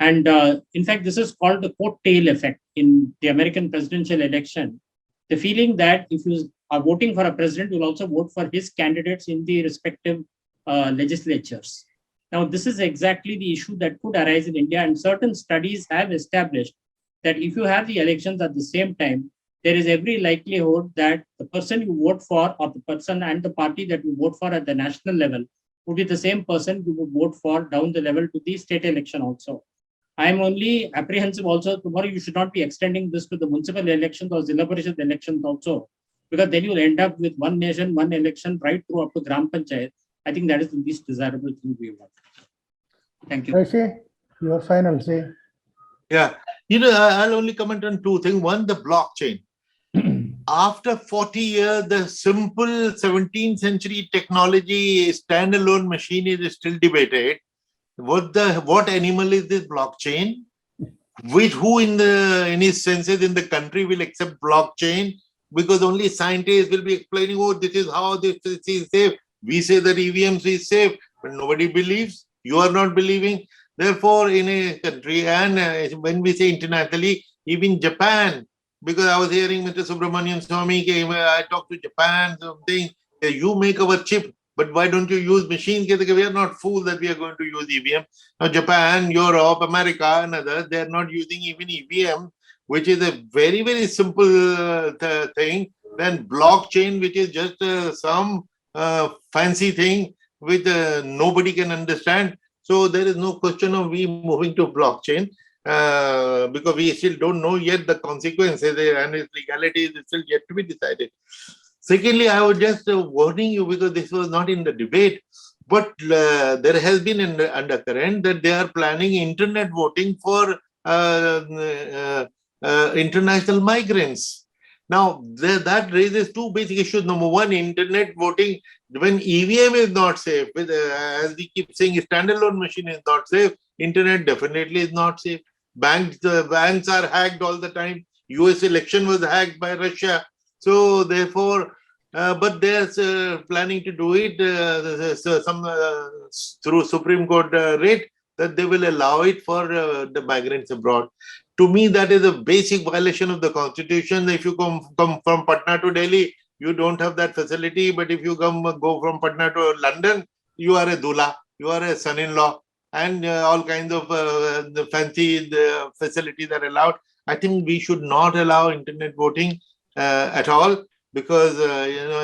And in fact, this is called the coattail effect in the American presidential election. The feeling that if you are voting for a president, you'll also vote for his candidates in the respective legislatures. Now, this is exactly the issue that could arise in India, and certain studies have established that if you have the elections at the same time, there is every likelihood that the person you vote for or the person and the party that you vote for at the national level would be the same person you would vote for down the level to the state election also. I am only apprehensive also tomorrow you should not be extending this to the municipal elections or Zilla Parishad elections also, because then you'll end up with one nation, one election right through up to Gram Panchayat. I think that is the least desirable thing we want. Thank you. Rishi, your final say. Yeah, I'll only comment on 2 things. One, the blockchain. After 40 years, the simple 17th century technology standalone machine is still debated. What animal is this blockchain? Who in any senses in the country will accept blockchain? Because only scientists will be explaining, oh, this is how this is safe. We say that EVMs is safe, but nobody believes. You are not believing. Therefore, in a country, and when we say internationally, even Japan, because I was hearing Mr. Subramanian Swami, I talked to Japan, something, you make our chip, but why don't you use machines? We are not fools that we are going to use EVM. Now, Japan, Europe, America, and others, they are not using even EVM, which is a very, very simple thing, than blockchain, which is just some fancy thing which nobody can understand. So there is no question of we moving to blockchain because we still don't know yet the consequences and its legality is still yet to be decided. Secondly, I was just warning you because this was not in the debate, but there has been an undercurrent that they are planning internet voting for international migrants. Now, that raises two basic issues. Number one, internet voting, when EVM is not safe, as we keep saying, standalone machine is not safe, internet definitely is not safe. Banks are hacked all the time. US election was hacked by Russia. So therefore, but they're planning to do it through Supreme Court rate that they will allow it for the migrants abroad. To me, that is a basic violation of the constitution. If you come from Patna to Delhi, you don't have that facility. But if you go from Patna to London, you are a dula, you are a son-in-law, and all kinds of the fancy facilities are allowed. I think we should not allow internet voting at all, because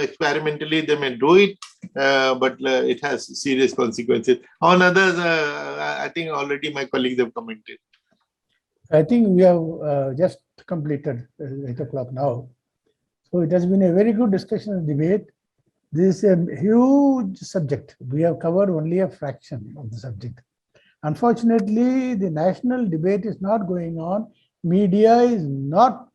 experimentally they may do it, but it has serious consequences. On others, I think already my colleagues have commented. I think we have just completed 8 o'clock now. So it has been a very good discussion and debate. This is a huge subject. We have covered only a fraction of the subject. Unfortunately, the national debate is not going on. Media is not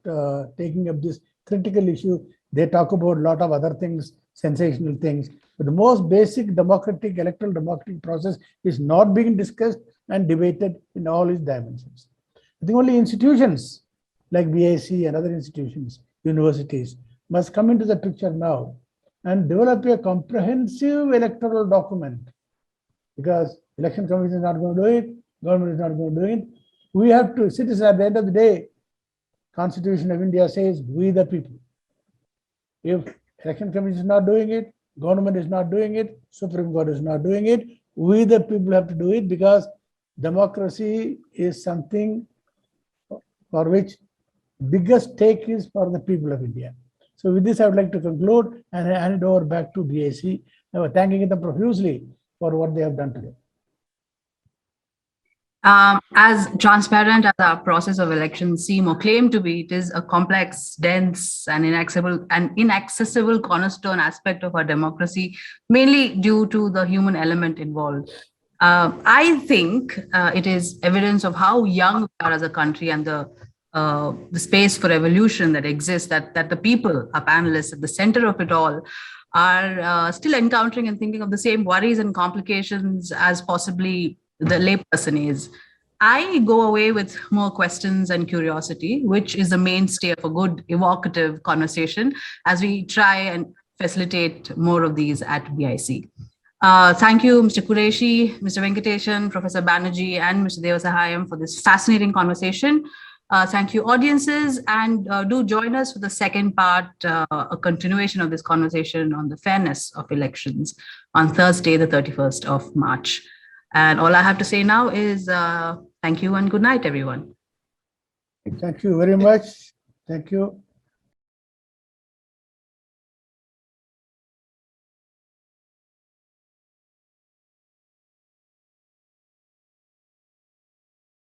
taking up this critical issue. They talk about a lot of other things, sensational things. But the most basic electoral democratic process is not being discussed and debated in all its dimensions. I think only institutions like BIC and other institutions, universities, must come into the picture now and develop a comprehensive electoral document, because election commission is not going to do it, government is not going to do it. We have to, citizens, at the end of the day, Constitution of India says, we the people. If election commission is not doing it, government is not doing it, Supreme Court is not doing it, we the people have to do it, because democracy is something for which biggest stake is for the people of India. So with this, I would like to conclude and hand it over back to BIC, thanking them profusely for what they have done today. As transparent as our process of elections seem or claim to be, it is a complex, dense, and inaccessible cornerstone aspect of our democracy, mainly due to the human element involved. I think it is evidence of how young we are as a country, and the space for evolution that exists, that the people, our panelists at the center of it all, are still encountering and thinking of the same worries and complications as possibly the layperson is. I go away with more questions and curiosity, which is the mainstay of a good, evocative conversation as we try and facilitate more of these at BIC. Thank you, Mr. Qureshi, Mr. Venkateshan, Professor Banerjee, and Mr. Devasahayam for this fascinating conversation. Thank you, audiences, and do join us for the second part, a continuation of this conversation on the fairness of elections on Thursday, the 31st of March. And all I have to say now is thank you and good night, everyone. Thank you very much. Thank you.